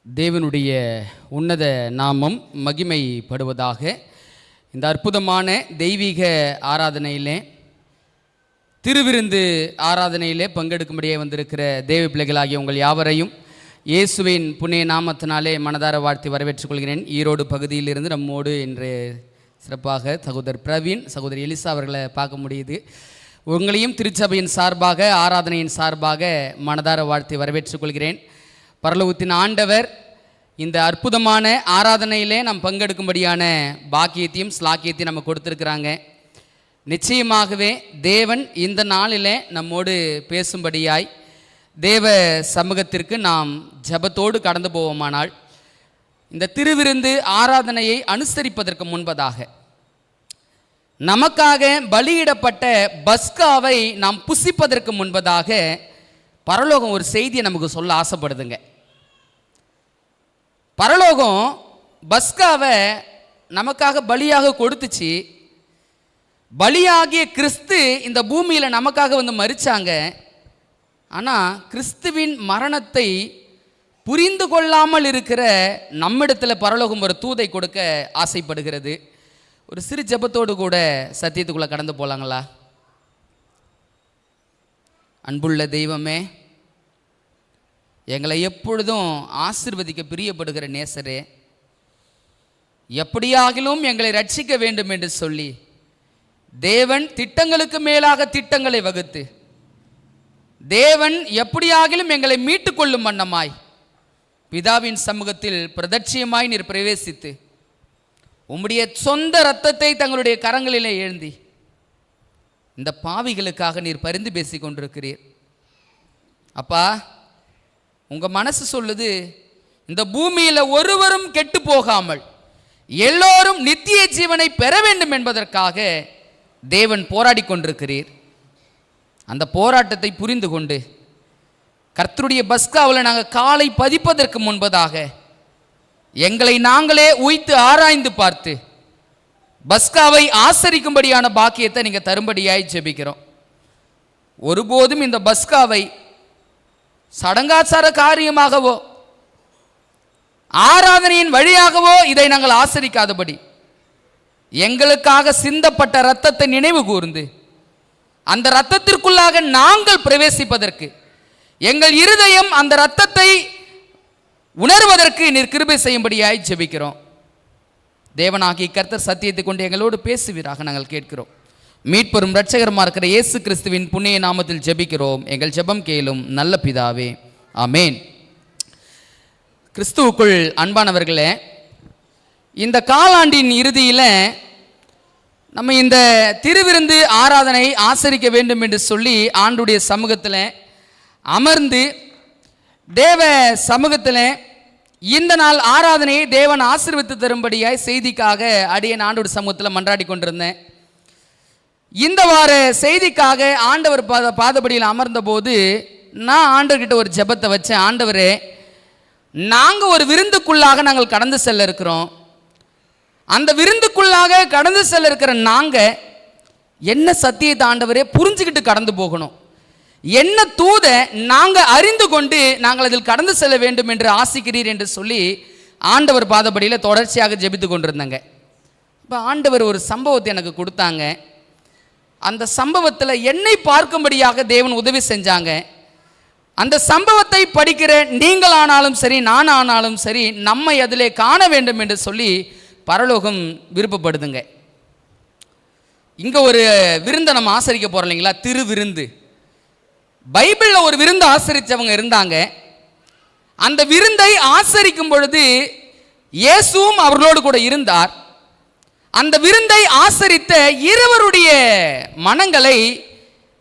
தேவனுடைய உன்னத நாமம் மகிமைப்படுவதாக. இந்த அற்புதமான தெய்வீக ஆராதனையிலே, திருவிருந்து ஆராதனையிலே பங்கெடுக்கும்படியே வந்திருக்கிற தேவ பிள்ளைகளாகிய உங்கள் யாவரையும் இயேசுவின் புண்ணிய நாமத்தினாலே மனதார வாழ்த்தி வரவேற்றுக் கொள்கிறேன். ஈரோடு பகுதியிலிருந்து நம்மோடு இன்று சிறப்பாக சகோதரர் பிரவீன், சகோதரி எலிசா அவர்களை பார்க்க முடியுது. உங்களையும் திருச்சபையின் சார்பாக, ஆராதனையின் சார்பாக மனதார வாழ்த்தி வரவேற்றுக் கொள்கிறேன். பரலோகத்தின் ஆண்டவர் இந்த அற்புதமான ஆராதனையிலே நாம் பங்கெடுக்கும்படியான பாக்கியத்தையும் ஸ்லாக்கியத்தையும் நம்ம கொடுத்துருக்குறாங்க. நிச்சயமாகவே தேவன் இந்த நாளிலே நம்மோடு பேசும்படியாய் தேவ சமூகத்திற்கு நாம் ஜெபத்தோடு கடந்து போவோமானால், இந்த திருவிருந்து ஆராதனையை அனுசரிப்பதற்கு முன்பதாக நமக்காக பலியிடப்பட்ட பஸ்காவை நாம் புசிப்பதற்கு முன்பதாக பரலோகம் ஒரு செய்தியை நமக்கு சொல்ல ஆசைப்படுதுங்க. பரலோகம் பஸ்காவை நமக்காக பலியாக கொடுத்துச்சு. பலியாகிய கிறிஸ்து இந்த பூமியில் நமக்காக வந்து மரிச்சாங்க. ஆனால் கிறிஸ்துவின் மரணத்தை புரிந்து கொள்ளாமல் இருக்கிற நம்மிடத்தில் பரலோகம் ஒரு தூதை கொடுக்க ஆசைப்படுகிறது. ஒரு சிறு ஜெபத்தோடு கூட சத்தியத்துக்குள்ளே கடந்து போகலாங்களா? அன்புள்ள தெய்வமே, எங்களை எப்பொழுதும் ஆசீர்வதிக்க பிரியப்படுகிற நேசரே, எப்படியாகிலும் எங்களை ரட்சிக்க வேண்டும் என்று சொல்லி தேவன் திட்டங்களுக்கு மேலாக திட்டங்களை வகுத்து, தேவன் எப்படியாகிலும் எங்களை மீட்டு கொள்ளும் வண்ணமாய் பிதாவின் சமூகத்தில் பிரதட்சியமாய் நீர் பிரவேசித்து உம்முடைய சொந்த இரத்தத்தை தங்களுடைய கரங்களிலே எழுந்தி இந்த பாவிகளுக்காக நீர் பரிந்து பேசி கொண்டிருக்கிறீர். அப்பா, உங்கள் மனசு சொல்லுது, இந்த பூமியில் ஒருவரும் கெட்டு போகாமல் எல்லோரும் நித்திய ஜீவனை பெற வேண்டும் என்பதற்காக தேவன் போராடி கொண்டிருக்கிறீர். அந்த போராட்டத்தை புரிந்து கொண்டு கர்த்தருடைய பஸ்காவில் நாங்கள் காலை பதிப்பதற்கு முன்பதாக எங்களை நாங்களே உய்த்து ஆராய்ந்து பார்த்து பஸ்காவை ஆசரிக்கும்படியான பாக்கியத்தை நீங்கள் தரும்படியாய் ஜெபிக்கிறோம். ஒருபோதும் இந்த பஸ்காவை சடங்காச்சார காரியமாகவோ ஆராதனையின் வழியாகவோ இதை நாங்கள் ஆசரிக்காதபடி எங்களுக்காக சிந்தப்பட்ட இரத்தத்தை நினைவு கூர்ந்து அந்த இரத்தத்திற்குள்ளாக நாங்கள் பிரவேசிப்பதற்கு, எங்கள் இருதயம் அந்த இரத்தத்தை உணர்வதற்கு நீர் கிருபை செய்யும்படியாய் ஜெபிக்கிறோம். தேவனாகிய கர்த்தர் சத்தியத்தை கொண்டு எங்களோடு பேசுவீராக நாங்கள் கேட்கிறோம். மீட்பெரும் இரட்சகருமா இருக்கிற இயேசு கிறிஸ்துவின் புண்ணிய நாமத்தில் ஜெபிக்கிறோம். எங்கள் ஜெபம் கேளும் நல்ல பிதாவே, ஆமேன். கிறிஸ்துவுக்குள் அன்பானவர்களே, இந்த காலாண்டின் இறுதியில் நம்ம இந்த திருவிருந்து ஆராதனை ஆசரிக்க வேண்டும் என்று சொல்லி ஆண்டுடைய சமூகத்தில் அமர்ந்து தேவ சமூகத்தில் இந்த நாள் ஆராதனையை தேவன் ஆசீர்வதித்து தரும்படியாய் செய்திக்காக அடியேன் ஆண்டவர் சமூகத்தில் மன்றாடி கொண்டிருந்தேன். இந்த வார செய்திக்காக ஆண்டவர் பாதபடியில் அமர்ந்த போது நான் ஆண்டவர்கிட்ட ஒரு ஜெபத்தை வச்சேன். ஆண்டவரே, நாங்கள் ஒரு விருந்துக்குள்ளாக நாங்கள் கடந்து செல்ல இருக்கிறோம். அந்த விருந்துக்குள்ளாக கடந்து செல்ல இருக்கிற நாங்கள் என்ன சத்தியத்தை ஆண்டவரே புரிஞ்சுக்கிட்டு கடந்து போகணும், என்ன தூத நாங்கள் அறிந்து கொண்டு நாங்கள் அதில் கடந்து செல்ல வேண்டும் என்று ஆசிக்கிறீர் என்று சொல்லி ஆண்டவர் பாதபடியில் தொடர்ச்சியாக ஜெபித்து கொண்டிருந்தாங்க. இப்போ ஆண்டவர் ஒரு சம்பவத்தை எனக்கு கொடுத்தாங்க. அந்த சம்பவத்தில் என்னை பார்க்கும்படியாக தேவன் உதவி செஞ்சாங்க. அந்த சம்பவத்தை படிக்கிற நீங்கள் ஆனாலும் சரி, நான் ஆனாலும் சரி, நம்மை அதிலே காண வேண்டும் என்று சொல்லி பரலோகம் விருப்பப்படுதுங்க. இங்கே ஒரு விருந்தை நம்ம ஆசரிக்க போகிறோம் இல்லைங்களா, திருவிருந்து. பைபிளில் ஒரு விருந்து ஆசரித்தவங்க இருந்தாங்க. அந்த விருந்தை ஆசரிக்கும் பொழுது இயேசுவும் அவர்களோடு கூட இருந்தார். அந்த விருந்தை ஆசரித்த இருவருடைய மனங்களை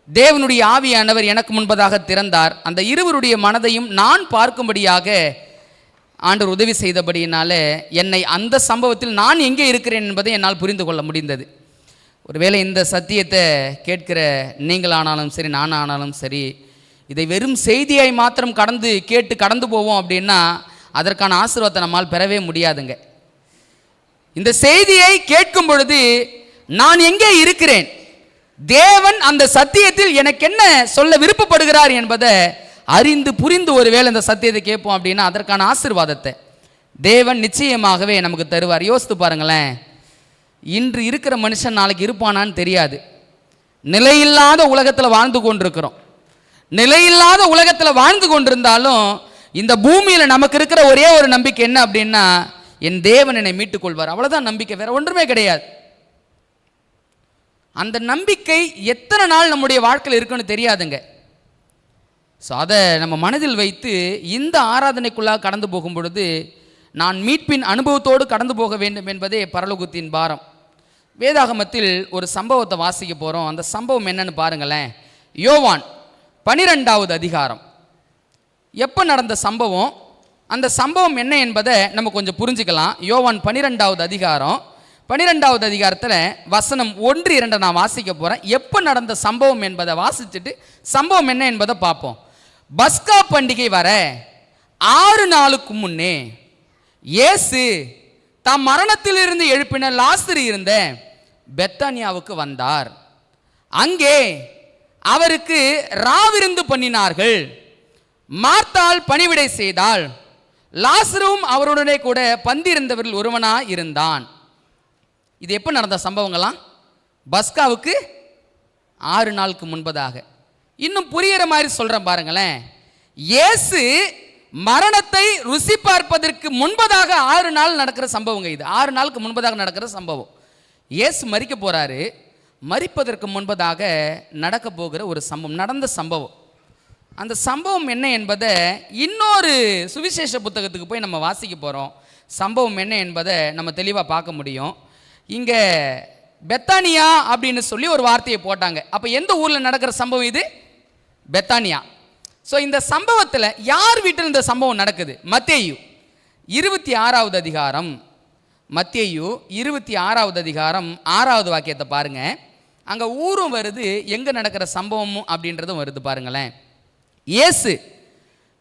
தேவனுடைய ஆவியானவர் எனக்கு முன்பதாக திறந்தார். அந்த இருவருடைய மனதையும் நான் பார்க்கும்படியாக ஆண்டவர் உதவி செய்தபடியினால என்னை அந்த சம்பவத்தில் நான் எங்கே இருக்கிறேன் என்பதை என்னால் புரிந்து கொள்ள முடிந்தது. ஒருவேளை இந்த சத்தியத்தை கேட்கிற நீங்களானாலும் சரி, நான் ஆனாலும் சரி, இதை வெறும் செய்தியாய் மாத்திரம் கேட்டு கடந்து போவோம் அப்படின்னா அதற்கான ஆசீர்வாதத்தை நம்மால் பெறவே முடியாதுங்க. இந்த செய்தியை கேட்கும் பொழுது நான் எங்கே இருக்கிறேன், தேவன் அந்த சத்தியத்தில் எனக்கு என்ன சொல்ல விருப்பப்படுகிறார் என்பதை அறிந்து புரிந்து ஒருவேளை இந்த சத்தியத்தை கேட்போம் அப்படின்னா அதற்கான ஆசீர்வாதத்தை தேவன் நிச்சயமாகவே நமக்கு தருவார். யோசித்து பாருங்களேன், இன்று இருக்கிற மனுஷன் நாளைக்கு இருப்பானான்னு தெரியாது. நிலையில்லாத உலகத்தில் வாழ்ந்து கொண்டிருக்கிறோம். நிலையில்லாத உலகத்தில் வாழ்ந்து கொண்டிருந்தாலும் இந்த பூமியில் நமக்கு இருக்கிற ஒரே ஒரு நம்பிக்கை என்ன அப்படின்னா, என் தேவன் என்னை மீட்டுக் கொள்வார். அவ்வளோதான் நம்பிக்கை, வேற ஒன்றுமே கிடையாது. அந்த நம்பிக்கை எத்தனை நாள் நம்முடைய வாழ்க்கையில் இருக்குன்னு தெரியாதுங்க. ஸோ அதை நம்ம மனதில் வைத்து இந்த ஆராதனைக்குள்ளாக கடந்து போகும் பொழுது நான் மீட்பின் அனுபவத்தோடு கடந்து போக வேண்டும் என்பதே பரலோகத்தின் பாரம். வேதாகமத்தில் ஒரு சம்பவத்தை வாசிக்க போகிறோம். அந்த சம்பவம் என்னன்னு பாருங்களேன். யோவான் 12வது அதிகாரம். எப்போ நடந்த சம்பவம், அந்த சம்பவம் என்ன என்பதை நம்ம கொஞ்சம் புரிஞ்சுக்கலாம். யோவான் 12வது அதிகாரம் 12வது அதிகாரத்தில் வசனம் 1-2 நான் வாசிக்க போகிறேன். எப்போ நடந்த சம்பவம் என்பதை வாசிச்சுட்டு சம்பவம் என்ன என்பதை பார்ப்போம். பஸ்கா பண்டிகை வர 6 நாளுக்கு முன்னே இயேசு தாம் மரணத்திலிருந்து எழுப்பின லாசரு இருந்த பெத்தானியாவுக்கு வந்தார். அங்கே அவருக்கு ராவிருந்து பண்ணினார்கள். மார்த்தாள் பணிவிடை செய்தாள். லாசரும் அவருடனே கூட பந்தியிருந்தவர்கள் ஒருவனாய் இருந்தான். இது எப்போ நடந்த சம்பவங்களாம்? பஸ்காவுக்கு 6 நாளுக்கு முன்பதாக. இன்னும் புரிகிற மாதிரி சொல்கிறேன் பாருங்களேன். இயேசு மரணத்தை ருசி பார்ப்பதற்கு முன்பதாக 6 நாள் நடக்கிற சம்பவங்க இது. 6 நாளுக்கு முன்பதாக நடக்கிற சம்பவம். இயேசு மரிக்க போகிறாரு. மரிப்பதற்கு முன்பதாக நடக்க போகிற ஒரு சம்பவம், நடந்த சம்பவம். அந்த சம்பவம் என்ன என்பதை இன்னொரு சுவிசேஷ புத்தகத்துக்கு போய் நம்ம வாசிக்க போகிறோம். சம்பவம் என்ன என்பதை நம்ம தெளிவாக பார்க்க முடியும். இங்கே பெத்தானியா அப்படின்னு சொல்லி ஒரு வார்த்தையை போட்டாங்க. அப்போ எந்த ஊரில் நடக்கிற சம்பவம் இது? பெத்தானியா. ஸோ இந்த சம்பவத்தில் யார் வீட்டில் இந்த சம்பவம் நடக்குது? மத்தேயு 26வது அதிகாரம். மத்தேயு 26வது அதிகாரம் 6வது வாக்கியத்தை பாருங்க. அங்கே ஊரும் வருது, எங்கே நடக்கிற சம்பவமும் அப்படின்றதும் வருது பாருங்களேன். இயேசு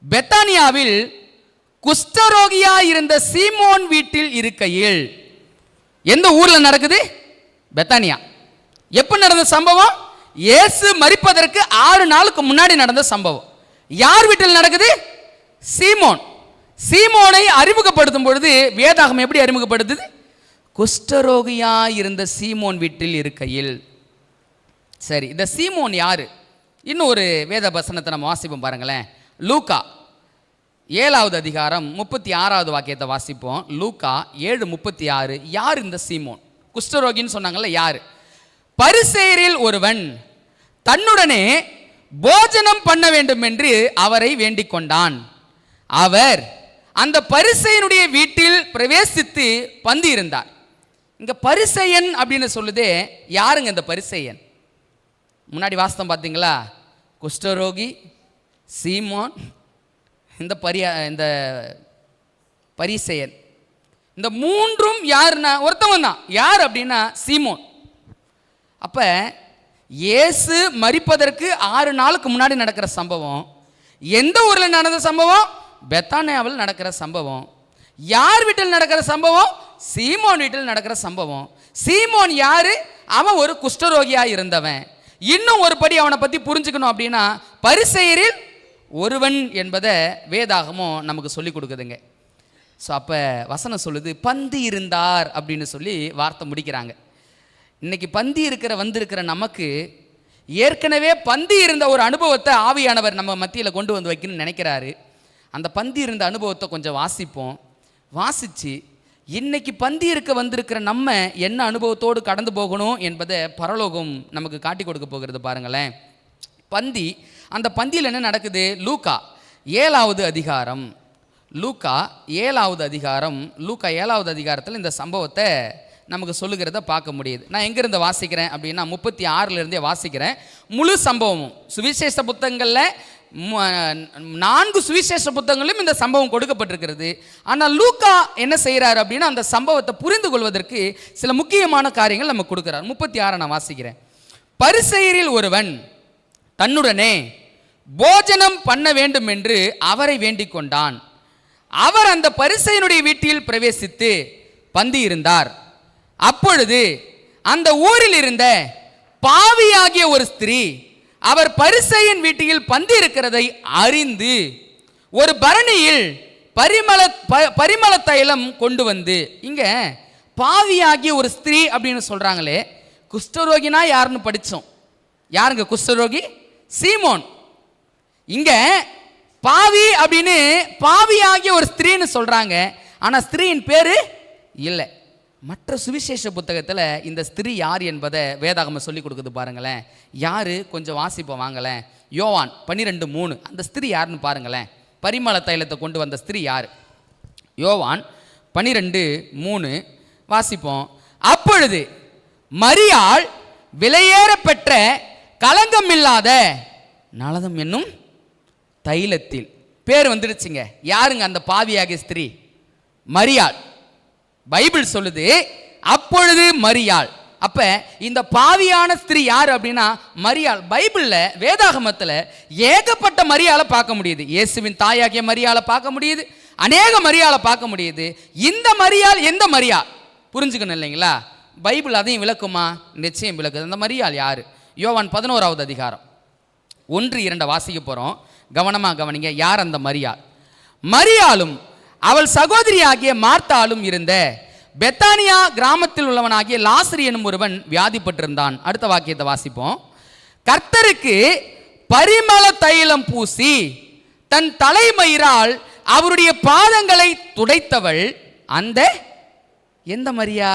பெத்தானியாவில் குஷ்டரோகியாக இருந்த சீமோன் வீட்டில் இருக்கையில். எந்த ஊரில் நடக்குது? பெத்தானியா. எப்போ நடந்த சம்பவம்? இயேசு மரிப்பதற்கு 6 நாளுக்கு முன்னாடி நடந்த சம்பவம். யார் வீட்டில் நடக்குது? சீமோன். சீமோனை அறிமுகப்படுத்தும் பொழுது வேதாகம் எப்படி அறிமுகப்படுத்துது? குஷ்டரோகியாய் இருந்த சீமோன் வீட்டில் இருக்கையில். சரி, இந்த சீமோன் யாரு? இன்னும் ஒரு வேத வசனத்தை நம்ம வாசிப்போம் பாருங்களேன். லூக்கா 7வது அதிகாரம் 36வது வாக்கியத்தை வாசிப்போம். லூக்கா 7:36. யார் இந்த சீமோன்? குஷ்டரோகின்னு சொன்னாங்கல்ல, யார்? பரிசேயரில் ஒருவன் தன்னுடனே போஜனம் பண்ண வேண்டும் என்று அவரை வேண்டிக் கொண்டான். அவர் அந்த பரிசேயனுடைய வீட்டில் பிரவேசித்து பந்தி இருந்தார். இங்க பரிசேயன் அப்படின்னு சொல்லுதே, யாருங்க இந்த பரிசேயன்? முன்னாடி வாஸ்தம் பார்த்தீங்களா? குஷ்டரோகி, சீமோன், இந்த பரிசேயன். இந்த மூன்றும் யாருன்னா ஒருத்தவன் தான். யார் அப்படின்னா சீமோன். அப்போ இயேசு மரிப்பதற்கு 6 நாளுக்கு முன்னாடி நடக்கிற சம்பவம். எந்த ஊரில் நடந்த சம்பவம்? பெத்தானியாவில் நடக்கிற சம்பவம். யார் வீட்டில் நடக்கிற சம்பவம்? சீமோன் வீட்டில் நடக்கிற சம்பவம். சீமோன் யாரு? அவன் ஒரு குஷ்டரோகியாக இருந்தவன். இன்னும் ஒரு படி அவனை பற்றி புரிஞ்சுக்கணும் அப்படின்னா பரிசேயரில் ஒருவன் என்பதை வேதாகமும் நமக்கு சொல்லி கொடுக்குதுங்க. ஸோ அப்போ வசனம் சொல்லுது பந்தி இருந்தார் அப்படின்னு சொல்லி வார்த்தை முடிக்கிறாங்க. இன்னைக்கு பந்தி வந்திருக்கிற நமக்கு ஏற்கனவே பந்தி இருந்த ஒரு அனுபவத்தை ஆவியானவர் நம்ம மத்தியில் கொண்டு வந்து வைக்கணும்னு நினைக்கிறாரு. அந்த பந்தி இருந்த அனுபவத்தை கொஞ்சம் வாசிப்போம். வாசித்து இன்னைக்கு பந்தி வந்திருக்கிற நம்ம என்ன அனுபவத்தோடு கடந்து போகணும் என்பதை பரலோகம் நமக்கு காட்டி கொடுக்க போகிறது பாருங்களேன். பந்தி, அந்த பந்தியில் என்ன நடக்குது? லூக்கா 7வது அதிகாரம். லூக்கா 7வது அதிகாரம். லூக்கா 7வது அதிகாரத்தில் இந்த சம்பவத்தை நமக்கு சொல்லுகிறத பார்க்க முடியுது. நான் எங்கேருந்து வாசிக்கிறேன் அப்படின்னா 36லேருந்தே வாசிக்கிறேன். முழு சம்பவமும் சுவிசேஷ புத்தகங்களில் 4 சுவிசேஷ புத்தகங்களிலும் இந்த சம்பவம் கொடுக்கப்பட்டிருக்கிறது. ஆனால் லூக்கா என்ன செய்கிறார் அப்படின்னா அந்த சம்பவத்தை புரிந்து கொள்வதற்கு சில முக்கியமான காரியங்கள் நம்ம கொடுக்குறார். 36 நான் வாசிக்கிறேன். பரிசேயரில் ஒருவன் தன்னுடனே போஜனம் பண்ண வேண்டும் என்று அவரை வேண்டிக் கொண்டான். அவர் அந்த பரிசேயனுடைய வீட்டில் பிரவேசித்து பந்தி இருந்தார். அப்பொழுது அந்த ஊரில் இருந்த பாவியாகிய ஒரு ஸ்திரீ அவர் பரிசேயன் வீட்டில் பந்தி இருக்கிறதை அறிந்து ஒரு பரணியில் பரிமள தைலம் கொண்டு வந்து, இங்க பாவியாகிய ஒரு ஸ்திரீ அப்படின்னு சொல்றாங்களே, குஷ்டரோகினா யாருன்னு படிச்சோம். யாருங்க குஷ்டரோகி? சீமோன். இங்க பாவி அப்படின்னு பாவியாகிய ஒரு ஸ்திரீன்னு சொல்றாங்க. ஆனா ஸ்திரீயின் பேரு இல்லை. மற்ற சுவிசேஷ புத்தகத்தில் இந்த ஸ்திரீ யார் என்பதை வேதாகமம் சொல்லி கொடுக்குது பாருங்களேன். யாரு? கொஞ்சம் வாசிப்போம் வாங்களேன். யோவான் 12:3 அந்த ஸ்திரீ யாருன்னு பாருங்களேன். பரிமள தைலத்தை கொண்டு வந்த ஸ்திரீ யார்? யோவான் 12:3 வாசிப்போம். அப்பொழுது மரியாள் விலையேற பெற்ற களங்கமில்லாத நலதம் என்னும் தைலத்தில், பேர் வந்துடுச்சுங்க. யாருங்க அந்த பாவியாகிய ஸ்திரீ? மரியாள். பைபிள் சொல்லுது அப்பொழுது மரியாள். அப்ப இந்த பாவியான ஸ்திரீ யார் அப்படின்னா மரியாள். பைபிள்ல வேதாகமத்தில் ஏகப்பட்ட மரியாளை பார்க்க முடியுது. இயேசுவின் தாயாகிய மரியாளை பார்க்க முடியுது, அநேக மரியாளை பார்க்க முடியுது. இந்த மரியாள் எந்த மரியாள் புரிஞ்சுக்கணும் இல்லைங்களா? பைபிள் அதையும் விளக்குமா? நிச்சயம் விளக்குது. அந்த மரியாள் யாரு? யோவான் 11வது அதிகாரம் 1-2 வாசிக்க போறோம். கவனமா கவனிங்க. யார் அந்த மரியாள்? மரியாளும் அவள் சகோதரியாகிய மார்த்தாளும் இருந்த பெத்தானியா கிராமத்தில் உள்ளவனாகிய லாசரு எனும் ஒருவன் வியாதிப்பட்டிருந்தான். அடுத்த வாக்கியத்தை வாசிப்போம். கர்த்தருக்கு பரிமள தைலம் பூசி தன் தலைமயிரால் அவருடைய பாதங்களை துடைத்தவள் அந்த எந்த மரியா?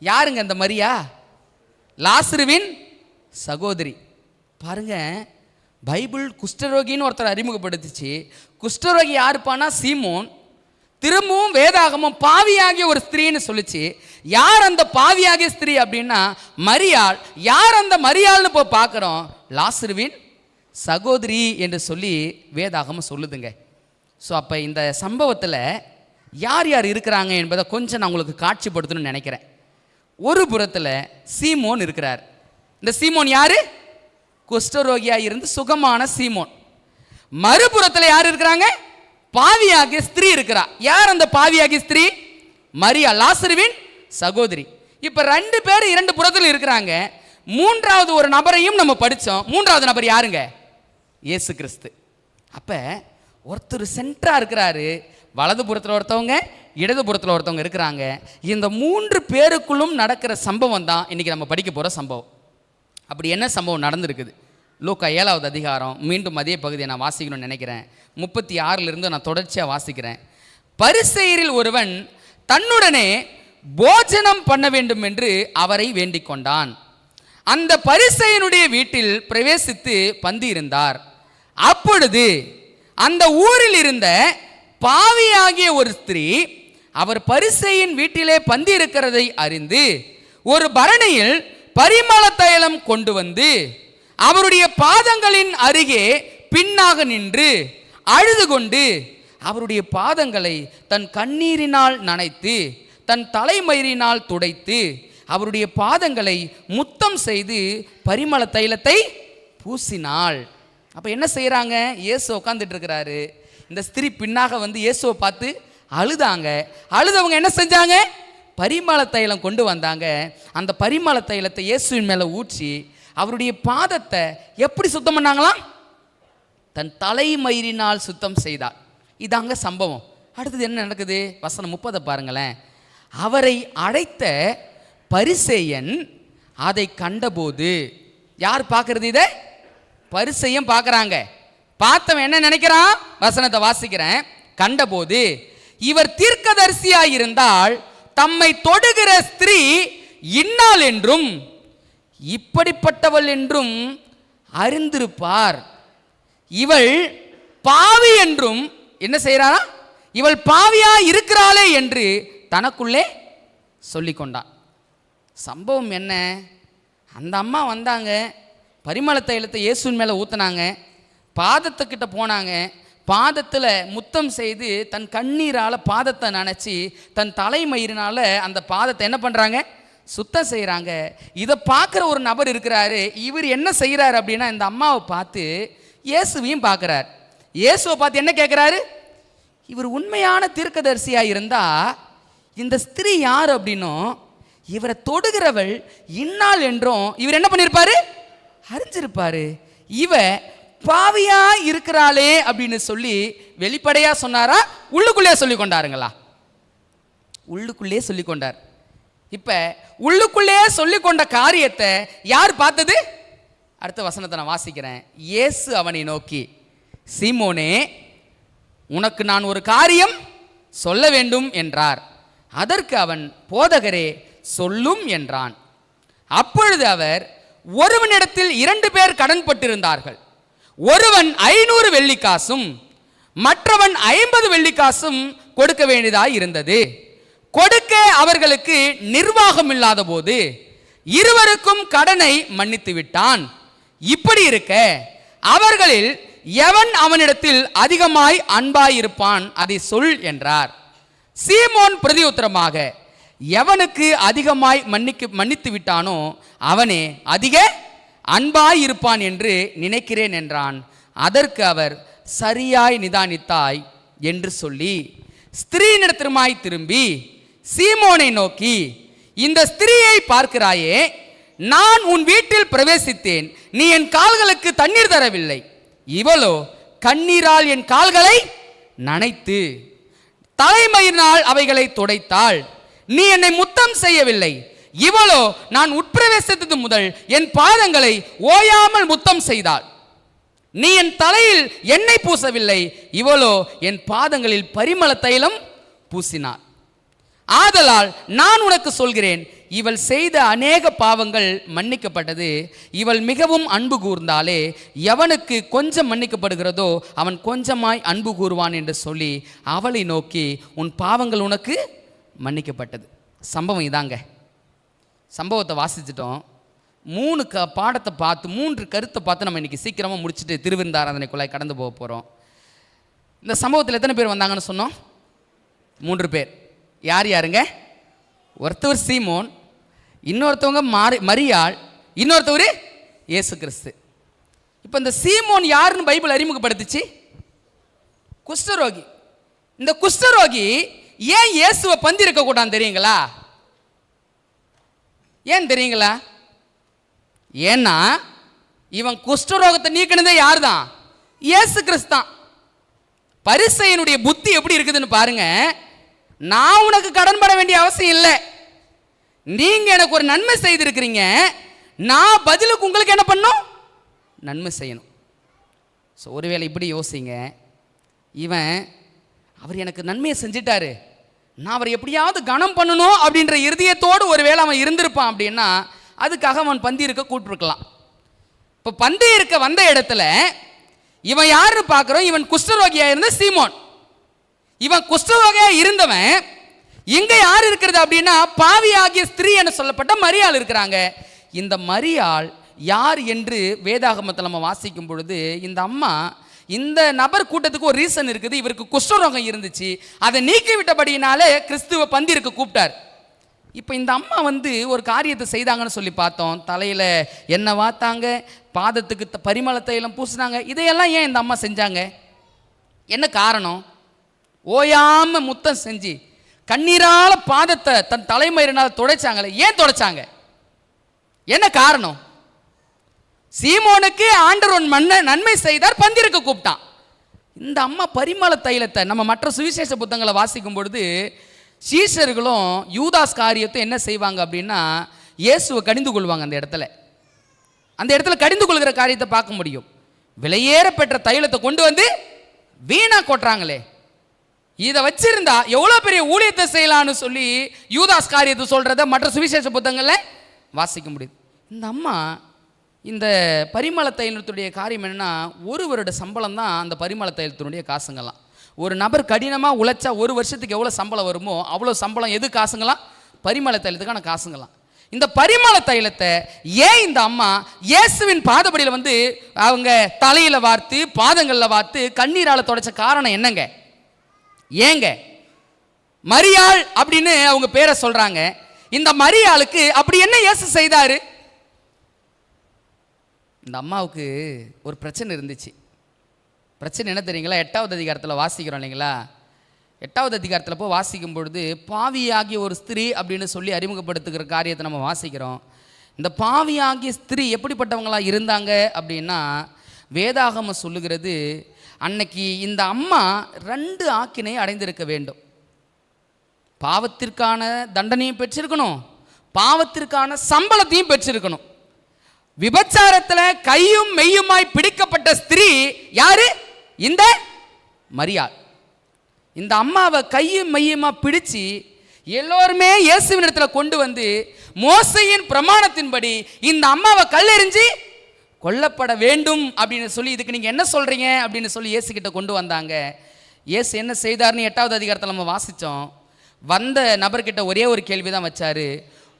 யாருங்க அந்த மரியா? லாசருவின் சகோதரி. பாருங்க, பைபிள் குஷ்டரோகின்னு ஒருத்தர் அறிமுகப்படுத்திச்சு. குஷ்டரோகி யாருப்பானா சீமோன். திரும்பவும் வேதாகமம் பாவியாகிய ஒரு ஸ்திரீன்னு சொல்லிச்சு. யார் அந்த பாவியாகிய ஸ்திரீ அப்படின்னா மரியாள். யார் அந்த மரியாள்னு இப்போ பார்க்குறோம்? லாசருவின் சகோதரி என்று சொல்லி வேதாகமம் சொல்லுதுங்க. ஸோ அப்போ இந்த சம்பவத்தில் யார் யார் இருக்கிறாங்க என்பதை கொஞ்சம் நான் உங்களுக்கு காட்சிப்படுத்தணும்னு நினைக்கிறேன். ஒரு புறத்தில் சீமோன் இருக்கிறார். இந்த சீமோன் யாரு? குஷ்டரோகியா இருந்து சுகமான சீமோன். மறுபுறத்தில் யார் இருக்கிறாங்க? பாவியாகிய ஸ்திரீ இருக்கிறா. யார் அந்த பாவியாகிய ஸ்திரீ? மரியா, லாசருவின் சகோதரி. இப்ப 2 பேர் 2 புறத்தில் இருக்கிறாங்க. மூன்றாவது ஒரு நபரையும் நம்ம படிச்சோம். மூன்றாவது நபர் யாருங்க? இயேசு கிறிஸ்து. அப்ப ஒருத்தர் சென்டரா இருக்கிறாரு, வலது புறத்தில் ஒருத்தவங்க, இடது புறத்தில் ஒருத்தவங்க இருக்கிறாங்க. இந்த 3 பேருக்குள்ளும் நடக்கிற சம்பவம் தான் இன்னைக்கு நம்ம படிக்க போற சம்பவம். அப்படி என்ன சம்பவம் நடந்திருக்குது? லூக்கா 7வது அதிகாரம், மீண்டும் அதே பகுதியை நான் வாசிக்கணும்னு நினைக்கிறேன். 36 நான் தொடர்ச்சியாக வாசிக்கிறேன். பரிசேயரில் ஒருவன் தன்னுடனே போஜனம் பண்ண வேண்டும் என்று அவரை வேண்டிக் கொண்டான். அந்த பரிசேயனுடைய வீட்டில் பிரவேசித்து பந்தி இருந்தார். அப்பொழுது அந்த ஊரில் இருந்த பாவியாகிய ஒரு ஸ்திரீ அவர் பரிசேயன் வீட்டிலே பந்தி இருக்கிறதை அறிந்து ஒரு பரணியில் பரிமள தைலம் கொண்டு வந்து அவருடைய பாதங்களின் அருகே பின்னாக நின்று அழுது கொண்டு அவருடைய பாதங்களை தன் கண்ணீரினால் நனைத்து தன் தலைமயிரினால் துடைத்து அவருடைய பாதங்களை முத்தம் செய்து பரிமள தைலத்தை பூசினாள். அப்போ என்ன செய்கிறாங்க? இயேசு உட்காந்துட்டு இருக்கிறாரு. இந்த ஸ்திரீ பின்னாக வந்து இயேசுவை பார்த்து அழுதாங்க. அழுதவங்க என்ன செஞ்சாங்க? பரிமள தைலம் கொண்டு வந்தாங்க. அந்த பரிமள தைலத்தை இயேசுவின் மேலே ஊற்றி அவருடைய பாதத்தை எப்படி சுத்தம் பண்ணாங்களாம்? தன் தலைமயிரினால் சுத்தம் செய்தார். இதாங்க சம்பவம். அடுத்தது என்ன நடக்குது? வசனம் 30 பாருங்களேன். அவரை அழைத்த பரிசேயன் அதை கண்டபோது, யார் பார்க்கறது? இதை பரிசேயன் பார்க்கறாங்க. பார்த்தவன் என்ன நினைக்கிறான்? வசனத்தை வாசிக்கிறேன். கண்டபோது இவர் தீர்க்கதரிசியாய் இருந்தால் தம்மை தொடுகிற ஸ்திரீ இன்னாள் என்றும் இப்படிப்பட்டவள் என்றும் அறிந்திருப்பார். இவள் பாவி என்றும் என்ன செய்யறாரா? இவள் பாவியா இருக்கிறாளே என்று தனக்குள்ளே சொல்லிக் கொண்டான். சம்பவம் என்ன? அந்த அம்மா வந்தாங்க, பரிமள தைலத்தை இயேசுவின் மேலே ஊற்றினாங்க, பாதத்துக்கிட்ட போனாங்க, பாதத்தில் முத்தம் செய்து தன் கண்ணீரால் பாதத்தை நனைச்சி தன் தலைமயிரினால் அந்த பாதத்தை என்ன பண்ணுறாங்க? சுத்தம் செய்கிறாங்க. இதை பார்க்குற ஒரு நபர் இருக்கிறாரு. இவர் என்ன செய்கிறார் அப்படின்னா இந்த அம்மாவை பார்த்து இயேசுவையும் பார்க்குறார். இயேசுவை பார்த்து என்ன கேட்குறாரு? இவர் உண்மையான தீர்க்கதரிசியாக இருந்தால் இந்த ஸ்திரீ யார் அப்படின்னும் இவரை தொடுகிறவள் இன்னாள் என்றும் இவர் என்ன பண்ணியிருப்பாரு? அறிஞ்சிருப்பாரு. இவ பாவியா இருக்கிறாளே அப்படின்னு சொல்லி வெளிப்படையா சொன்னாரா, உள்ளுக்குள்ளே சொல்லி கொண்டாருங்களா? உள்ளுக்குள்ளே சொல்லி கொண்டார். இப்ப உள்ளுக்குள்ளே சொல்லி கொண்ட காரியத்தை யார் பார்த்தது? அடுத்த வசனத்தை நான் வாசிக்கிறேன். இயேசு அவனை நோக்கி, சீமோனே, உனக்கு நான் ஒரு காரியம் சொல்ல வேண்டும் என்றார். அதற்கு அவன், போதகரே, சொல்லும் என்றான். அப்பொழுது அவர், ஒருவனிடத்தில் 2 பேர் கடன் பட்டிருந்தார்கள். ஒருவன் 500 வெள்ளிக்காசும் மற்றவன் 50 வெள்ளிக்காசும் கொடுக்க வேண்டியதாய் இருந்தது. கொடுக்க அவர்களுக்கு நிர்வாகம் இல்லாத போது இருவருக்கும் கடனை மன்னித்து விட்டான். இப்படி இருக்க அவர்களில் எவன் அவனிடத்தில் அதிகமாய் அன்பாயிருப்பான், அதை சொல் என்றார். சீமோன் பிரதியுத்தரமாக, எவனுக்கு அதிகமாய் மன்னித்து விட்டானோ அவனே அதிக அன்பாயிருப்பான் என்று நினைக்கிறேன் என்றான். அதற்கு அவர், சரியாய் நிதானித்தாய் என்று சொல்லி ஸ்திரீனிடத்திலுமாய் திரும்பி சீமோனை நோக்கி, இந்த ஸ்திரீயை பார்க்கிறாயே, நான் உன் வீட்டில் பிரவேசித்தேன், நீ என் கால்களுக்கு தண்ணீர் தரவில்லை. இவளோ கண்ணீரால் என் கால்களை நனைத்து தலைமயிரினால் அவைகளை துடைத்தாள். நீ என்னை முத்தம் செய்யவில்லை. இவளோ நான் உட்பிரவேசித்தது முதல் என் பாதங்களை ஓயாமல் முத்தம் செய்தாள். நீ என் தலையில் எண்ணெய் பூசவில்லை. இவளோ என் பாதங்களில் பரிமள தைலம் பூசினாள். ஆதலால் நான் உனக்கு சொல்கிறேன், இவள் செய்த அநேக பாவங்கள் மன்னிக்கப்பட்டது. இவள் மிகவும் அன்பு கூர்ந்தாலே, எவனுக்கு கொஞ்சம் மன்னிக்கப்படுகிறதோ அவன் கொஞ்சமாய் அன்பு கூறுவான் என்று சொல்லி அவளை நோக்கி, உன் பாவங்கள் உனக்கு மன்னிக்கப்பட்டது. சம்பவம் இதாங்க. சம்பவத்தை வாசிச்சிட்டோம். 3 பாடத்தை பார்த்து 3 கருத்தை பார்த்து நம்ம இன்னைக்கு சீக்கிரமாக முடிச்சுட்டு திருவிருந்த ஆராதனைக்குள்ளாய் கடந்து போக போகிறோம். இந்த சம்பவத்தில் எத்தனை பேர் வந்தாங்கன்னு சொன்னோம்? 3 பேர். யார் யாருங்க? ஒருத்தவர் சீமோன், இன்னொருத்தவங்க மரியாள், இன்னொருத்தவர் இயேசு கிறிஸ்து. இப்போ இந்த சீமோன் யாருன்னு பைபிள் அறிமுகப்படுத்துச்சு? குஷ்டரோகி. இந்த குஷ்டரோகி ஏன் இயேசுவை பந்தி இருக்க கூடாது தெரியுங்களா? ஏன் தெரியுங்களா? ஏன்னா இவன் குஷ்டரோகத்தை நீக்கினதே யார் தான்? இயேசு கிறிஸ்து தான். பரிசேயனுடைய புத்தி எப்படி இருக்குதுன்னு பாருங்க. நான் உனக்கு கடன் பட வேண்டிய அவசியம் இல்லை, நீங்க எனக்கு ஒரு நன்மை செய்திருக்கிறீங்க, நான் பதிலுக்கு உங்களுக்கு என்ன பண்ணும்? நன்மை செய்யணும். ஸோ ஒருவேளை இப்படி யோசிங்க, அவர் எனக்கு நன்மையை செஞ்சிட்டாரு, நான் அவர் எப்படியாவது கனம் பண்ணணும் அப்படின்ற இருதயத்தோடு ஒருவேளை அவன் இருந்திருப்பான் அப்படின்னா அதுக்காக அவன் பந்தி இருக்க கூப்பிட்டுருக்கலாம். இப்போ பந்தி இருக்க வந்த இடத்துல இவன் யாருன்னு பார்க்குறோம்? இவன் குஷ்டரோகியா இருந்த சீமோன். இவன் குஷ்டரோகியா இருந்தவன் இங்க யார் இருக்கிறது அப்படின்னா பாவி ஆகிய ஸ்திரீ என சொல்லப்பட்ட மரியாள் இருக்கிறாங்க. இந்த மரியாள் யார் என்று வேதாகமத்தில் நம்ம வாசிக்கும் பொழுது, இந்த அம்மா, இந்த நபர் கூட்டத்துக்கு ஒரு ரீசன் இருக்குது. இவருக்கு குஷ்டரோகம் இருந்துச்சு, அதை நீக்கிவிட்டபடியினாலே கிறிஸ்துவ பந்திருக்கு கூப்பிட்டார். இப்போ இந்த அம்மா ஒரு காரியத்தை செய்தாங்கன்னு சொல்லி பார்த்தோம். தலையில் எண்ணெய் வாத்தாங்க, பாதத்துக்கு பரிமள தைலம் பூசினாங்க. இதையெல்லாம் ஏன் இந்த அம்மா செஞ்சாங்க? என்ன காரணம்? ஓயாம முத்தம் செஞ்சு கண்ணீரால பாதத்தை தன் தலைமயிரினால் துடைச்சாங்களே, ஏன் துடைச்சாங்க? என்ன காரணம்? சீமோனுக்கு ஆண்டவர் நன்மை செய்தார், பந்திருக்கு கூப்பிட்டான். இந்த அம்மா பரிமள தைலத்தை நம்ம மற்ற சுவிசேஷ புத்தகங்களை வாசிக்கும் பொழுது சீஷர்களும் யூதாஸ் காரியத்தை என்ன செய்வாங்க அப்படின்னா இயேசுவை கடிந்து கொள்வாங்க. அந்த இடத்துல கடிந்து கொள்கிற காரியத்தை பார்க்க முடியும். விலையேற பெற்ற தைலத்தை கொண்டு வந்து வீணா கொட்டுறாங்களே, இதை வச்சிருந்தா எவ்வளோ பெரிய ஊழியத்தை செய்யலான்னு சொல்லி யூதாஸ் காரியத்தை சொல்றத மற்ற சுவிசேஷ புத்தகங்களில் வாசிக்க முடியுது. இந்த அம்மா இந்த பரிமள தைலத்துடைய காரியம் என்னன்னா, 1 வருட சம்பளம் தான் அந்த பரிமள தைலத்தினுடைய காசுங்களாம். ஒரு நபர் கடினமாக உழைச்சா 1 வருஷத்துக்கு எவ்வளோ சம்பளம் வருமோ அவ்வளோ சம்பளம் எது காசுங்களாம்? பரிமள தைலத்துக்கான காசுங்களாம். இந்த பரிமள தைலத்தை ஏன் இந்த அம்மா இயேசுவின் பாதபடியில் அவங்க தலையில வார்த்து பாதங்களில் வார்த்து கண்ணீரால தொடச்ச காரணம் என்னங்க? ஏங்க மரியாள் அப்படின்னு அவங்க பேரை சொல்றாங்க. இந்த மரியாளுக்கு அப்படி என்ன இயேசு செய்தாரு? இந்த அம்மாவுக்கு ஒரு பிரச்சனை இருந்துச்சு. பிரச்சனை என்ன தெரியுங்களா? 8வது அதிகாரத்தில் வாசிக்கிறோம் இல்லைங்களா? 8வது அதிகாரத்தில் போய் வாசிக்கும் பொழுது பாவியாகிய ஒரு ஸ்திரீ அப்படின்னு சொல்லி அறிமுகப்படுத்துகிற காரியத்தை நம்ம வாசிக்கிறோம். இந்த பாவியாகிய ஸ்திரீ எப்படிப்பட்டவங்களா இருந்தாங்க அப்படின்னா, வேதாகமம் சொல்லுகிறது, அன்னைக்கு இந்த அம்மா 2 ஆக்கினை அடைந்திருக்க வேண்டும். பாவத்திற்கான தண்டனையும் பெற்றிருக்கணும், பாவத்திற்கான சம்பளத்தையும் பெற்றிருக்கணும். விபச்சாரத்தில் கையும் மெய்யுமாய் பிடிக்கப்பட்ட ஸ்திரீ யாரு? இந்த மரியாள். இந்த அம்மாவை கையும் மெய்யுமா பிடிச்சு எல்லோருமே இயேசுவின் இடத்துல கொண்டு வந்து மோசையின் பிரமாணத்தின்படி இந்த அம்மாவை கல்லெறிஞ்சு கொல்லப்பட வேண்டும் அப்படின்னு சொல்லி, இதுக்கு நீங்க என்ன சொல்றீங்க அப்படின்னு சொல்லி இயேசு கிட்ட கொண்டு வந்தாங்க. இயேசு என்ன செய்தார்னு 8வது அதிகாரத்தில் நம்ம வாசித்தோம். வந்த நபர்கிட்ட ஒரே ஒரு கேள்வி தான் வச்சாரு,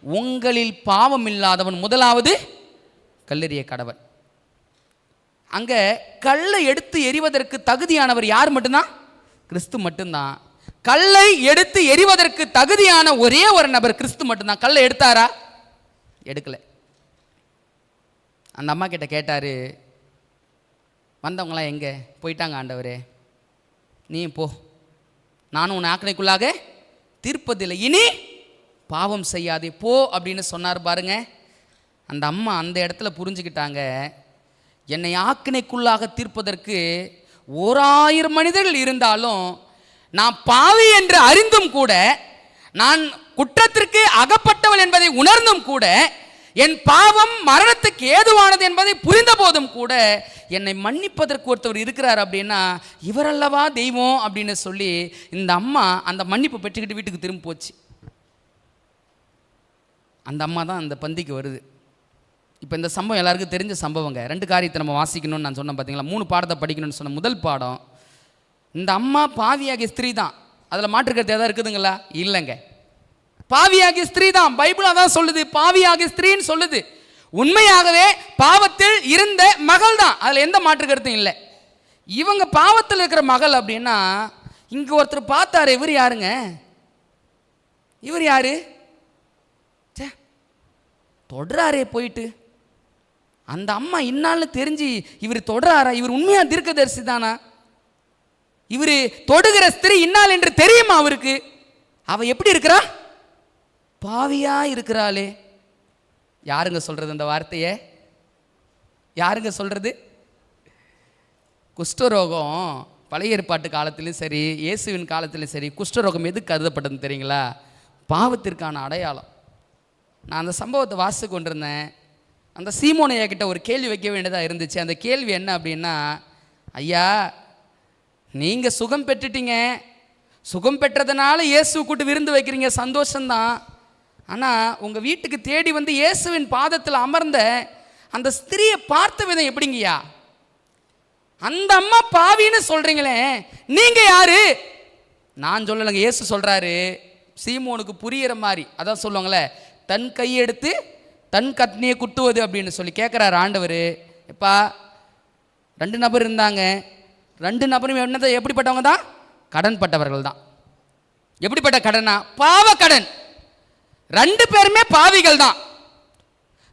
உங்களில் பாவம் இல்லாதவன் முதலாவது கல்லெறிய கடவன். அங்க கல்லை எடுத்து எறிவதற்கு தகுதியானவர் யார் மட்டும்தான்? கிறிஸ்து மட்டும்தான். கல்லை எடுத்து எறிவதற்கு தகுதியான ஒரே ஒரு நபர் கிறிஸ்து மட்டும்தான். கல்லை எடுத்தாரா? எடுக்கல. அந்த அம்மா கிட்ட கேட்டாரு, வந்தவங்களாம் எங்க போயிட்டாங்க ஆண்டவரே, நீ போ, நானும் உன் ஆக்கினைக்குள்ளாக தீர்ப்பதில்லை, இனி பாவம் செய்யாதே போ அப்படின்னு சொன்னார் பாருங்க. அந்த அம்மா அந்த இடத்துல புரிஞ்சுக்கிட்டாங்க, என்னை ஆக்கினைக்குள்ளாக தீர்ப்பதற்கு 1000 மனிதர்கள் இருந்தாலும் நான் பாவி என்று அறிந்தும் கூட, நான் குற்றத்திற்கு அகப்பட்டவள் என்பதை உணர்ந்தும் கூட, என் பாவம் மரணத்துக்கு ஏதுவானது என்பதை புரிந்த போதும் கூட என்னை மன்னிப்பதற்கு ஒருத்தவர் இருக்கிறார் அப்படின்னா இவரல்லவா தெய்வம் அப்படின்னு சொல்லி இந்த அம்மா அந்த மன்னிப்பு பெற்றுக்கிட்டு வீட்டுக்கு திரும்ப போச்சு. அந்த அம்மா தான் அந்த பந்திக்கு வருது. இப்போ இந்த சம்பவம் எல்லாருக்கும் தெரிஞ்ச சம்பவங்க. 2 காரியத்தை நம்ம வாசிக்கணும்னு நான் சொன்னேன் பார்த்தீங்களா. 3 பாடத்தை படிக்கணும்னு சொன்ன முதல் பாடம், இந்த அம்மா பாவியாகிய ஸ்திரீ தான். அதில் மாற்றுக்கிறது எதாவது இருக்குதுங்களா? இல்லைங்க. பாவியாகிய ஸ்திரீ தான். பைபிள் அதான் சொல்லுது, பாவியாகிய ஸ்திரீன்னு சொல்லுது. உண்மையாகவே பாவத்தில் இருந்த மகள் தான், அதில் எந்த மாற்று கருத்தும் இல்லை. இவங்க பாவத்தில் இருக்கிற மகள் அப்படின்னா, இங்கே ஒருத்தர் பார்த்தாரு, இவர் யாருங்க? இவர் யாரு? தொடராரே போயிட்டு. அந்த அம்மா இன்னால்னு தெரிஞ்சு இவர் தொடராரா? இவர் உண்மையா தீர்க்கதரிசி தானா? இவர் தொடுகிற ஸ்திரீ இன்னால் என்று தெரியுமா அவருக்கு? அவ எப்படி இருக்கிறா? பாவியா இருக்கிறாளே. யாருங்க சொல்றது இந்த வார்த்தையை? யாருங்க சொல்றது? குஷ்டரோகம் பழைய ஏற்பாட்டு காலத்திலும் சரி, இயேசுவின் காலத்திலும் சரி, குஷ்டரோகம் எது கருதப்பட்டதுன்னு தெரியுங்களா? பாவத்திற்கான அடையாளம். நான் அந்த சம்பவத்தை வாசித்து கொண்டிருந்தேன். அந்த சீமோனையா கிட்ட ஒரு கேள்வி வைக்க வேண்டியதாக இருந்துச்சு. அந்த கேள்வி என்ன அப்படின்னா, ஐயா நீங்கள் சுகம் பெற்றுட்டீங்க, சுகம் பெற்றதுனால இயேசு கூட்டு விருந்து வைக்கிறீங்க, சந்தோஷம்தான். ஆனால் உங்கள் வீட்டுக்கு தேடி வந்து இயேசுவின் பாதத்தில் அமர்ந்த அந்த ஸ்திரியை பார்த்த விதம் எப்படிங்கய்யா? அந்த அம்மா பாவின்னு சொல்கிறீங்களே, நீங்கள் யாரு? நான் சொல்லலைங்க, இயேசு சொல்கிறாரு. சீமோனுக்கு புரியிற மாதிரி, அதான் சொல்லுவாங்களே, தன் கையெடுத்து தன் கத்னியை குட்டுவது அப்படின்னு சொல்லி கேட்குறாரு ஆண்டவர். எப்பா 2 நபர் இருந்தாங்க, 2 நபரும் என்னது எப்படிப்பட்டவங்க தான்? கடன் பட்டவர்கள் தான். எப்படிப்பட்ட கடனா? பாவ கடன். 2 பேருமே பாவிகள் தான்.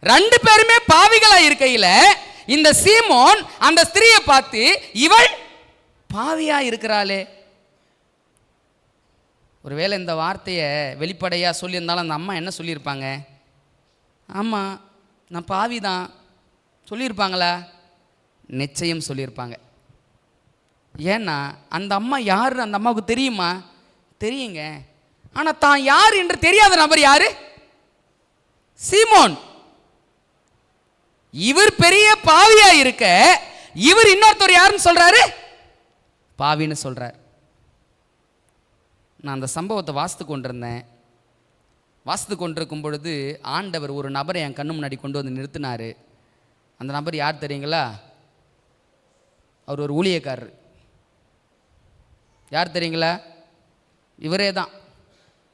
2 பேருமே பாவிகளாக இருக்கையில் இந்த சீமோன் அந்த ஸ்திரியை பார்த்து, இவள் பாவியா இருக்கிறாளே. ஒருவேளை இந்த வார்த்தையை வெளிப்படையாக சொல்லியிருந்தாலும் அந்த அம்மா என்ன சொல்லியிருப்பாங்க? ஆமாம் நான் பாவி தான் சொல்லியிருப்பாங்களா? நிச்சயம் சொல்லியிருப்பாங்க. ஏன்னா அந்த அம்மா யாருன்னு அந்த அம்மாவுக்கு தெரியுமா? தெரியுங்க. ஆனால் தான் யார் என்று தெரியாத நபர் யாரு? சீமோன். இவர் பெரிய பாவியா இருக்க, இவர் இன்னொருத்தர் யாருன்னு சொல்றாரு? பாவின்னு சொல்றார். நான் அந்த சம்பவத்தை வாசித்து கொண்டிருந்தேன். வாசித்து கொண்டிருக்கும் பொழுது ஆண்டவர் ஒரு நபரை என் கண்ணு முன்னாடி கொண்டு வந்து நிறுத்தினார். அந்த நபர் யார் தெரியுங்களா? அவர் ஒரு ஊழியக்காரர். யார் தெரியுங்களா? இவரே தான்.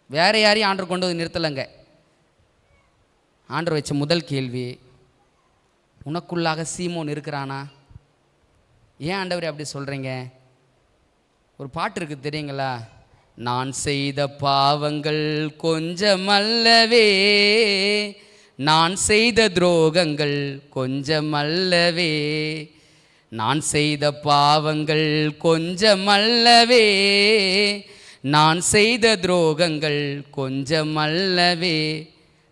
வேற யாரையும் ஆண்டவர் கொண்டு வந்து நிறுத்தலைங்க. ஆண்டவர் வச்ச முதல் கேள்வி, உனக்குள்ளாக சீமோன் இருக்கிறானா? ஏன் ஆண்டவரே அப்படி சொல்கிறீங்க? ஒரு பாட்டு இருக்குது தெரியுங்களா? நான் செய்த பாவங்கள் கொஞ்சமல்லவே, நான் செய்த துரோகங்கள் கொஞ்சமல்லவே, நான் செய்த பாவங்கள் கொஞ்சமல்லவே, நான் செய்த துரோகங்கள் கொஞ்சமல்லவே,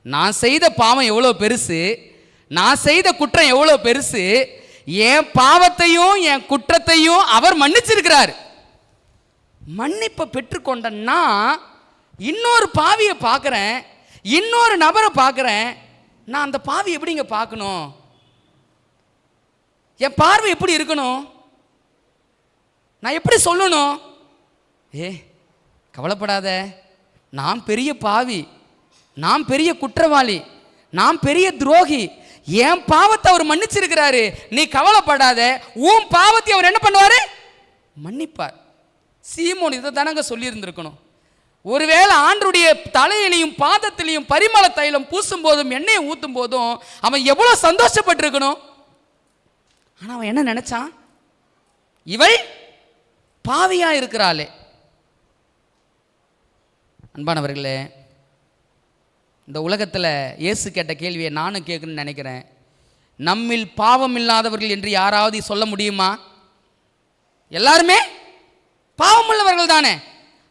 நான் செய்த பாவம் எவ்வளோ பெருசு, நான் செய்த குற்றம் எவ்வளோ பெருசு, என் பாவத்தையும் என் குற்றத்தையும் அவர் மன்னிச்சிருக்கிறார். மன்னிப்பை பெற்றுக்கொண்டன்னா இன்னொரு பாவியை பார்க்குறேன், இன்னொரு நபரை பார்க்குறேன், நான் அந்த பாவி எப்படிங்க பார்க்கணும்? என் பார்வை எப்படி இருக்கணும்? நான் எப்படி சொல்லணும்? கவலைப்படாத, நான் பெரிய பாவி, நான் பெரிய குற்றவாளி, நான் பெரிய துரோகி, என் பாவத்தை அவர் மன்னிச்சிருக்கிறாரு, நீ கவலைப்படாத, உன் பாவத்தை அவர் என்ன பண்ணுவாரு? மன்னிப்பார். சீமோன் இதை தானங்க சொல்லியிருந்திருக்கணும். ஒருவேளை ஆண்டருடைய தலையிலையும் பாதத்திலையும் பரிமள தைலம் பூசும் போதும் எண்ணெயை ஊற்றும் போதும் அவன் எவ்வளோ சந்தோஷப்பட்டிருக்கணும். ஆனால் அவன் என்ன நினைச்சான்? இவள் பாவியா இருக்கிறாளே. அன்பானவர்களே, இந்த உலகத்தில் இயேசு கேட்ட கேள்வியை நானும் கேட்கணும்னு நினைக்கிறேன். நம்மில் பாவம் இல்லாதவர்கள் என்று யாராவது சொல்ல முடியுமா? எல்லாருமே பாவம் உள்ளவர்கள் தானே.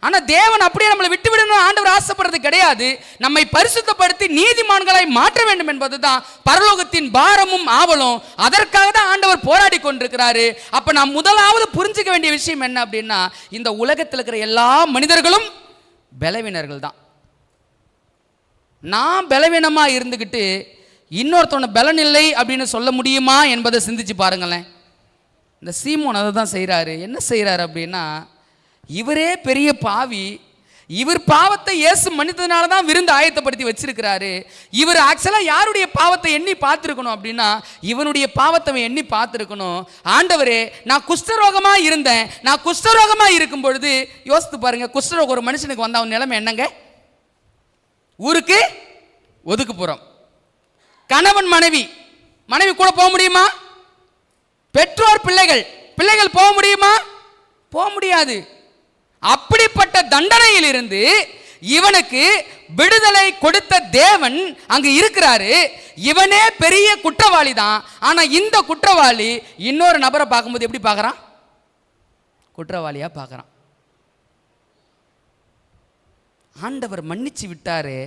ஆனால் தேவன் அப்படியே நம்மளை விட்டுவிடணும் ஆண்டவர் ஆசைப்படுறது கிடையாது. நம்மை பரிசுத்தப்படுத்தி நீதிமான்களாய் மாற்ற வேண்டும் என்பது தான் பரலோகத்தின் பாரமும் ஆவலும். அதற்காக தான் ஆண்டவர் போராடி கொண்டிருக்கிறாரு. அப்போ நாம் முதலாவது புரிஞ்சுக்க வேண்டிய விஷயம் என்ன அப்படின்னா, இந்த உலகத்தில் இருக்கிற எல்லா மனிதர்களும் பலவீனர்கள் தான். நான் பலவீனமாக இருந்துக்கிட்டு இன்னொருத்தவனை பலன் இல்லை அப்படின்னு சொல்ல முடியுமா என்பதை சிந்திச்சு பாருங்களேன். இந்த சீமோன் அதை தான் செய்கிறாரு. என்ன செய்கிறாரு அப்படின்னா, இவரே பெரிய பாவி, இவர் பாவத்தை இயேசு மன்னித்ததுனால தான் விருந்து ஆயத்தப்படுத்தி வச்சிருக்கிறாரு. இவர் ஆக்சுவலாக யாருடைய பாவத்தை எண்ணி பார்த்துருக்கணும் அப்படின்னா, இவனுடைய பாவத்தை எண்ணி பார்த்துருக்கணும். ஆண்டவரே, நான் குஷ்டரோகமாக இருந்தேன், நான் குஷ்டரோகமாக இருக்கும் பொழுது யோசித்து பாருங்க, குஷ்டரோகம் ஒரு மனுஷனுக்கு வந்த அவன் நிலைமை என்னங்க? ஊருக்கு ஒதுக்குப்புறம். கணவன் மனைவி கூட போக முடியுமா? பெற்றோர் பிள்ளைகள் போக முடியுமா? போக முடியாது. அப்படிப்பட்ட தண்டனையில் இருந்து இவனுக்கு விடுதலை கொடுத்த தேவன் அங்கு இருக்கிறாரு. இவனே பெரிய குற்றவாளி தான். ஆனா இந்த குற்றவாளி இன்னொரு நபரை பார்க்கும்போது எப்படி பார்க்கறான்? குற்றவாளியா பார்க்கறான். ஆண்டவர் மன்னிச்சு விட்டாரு,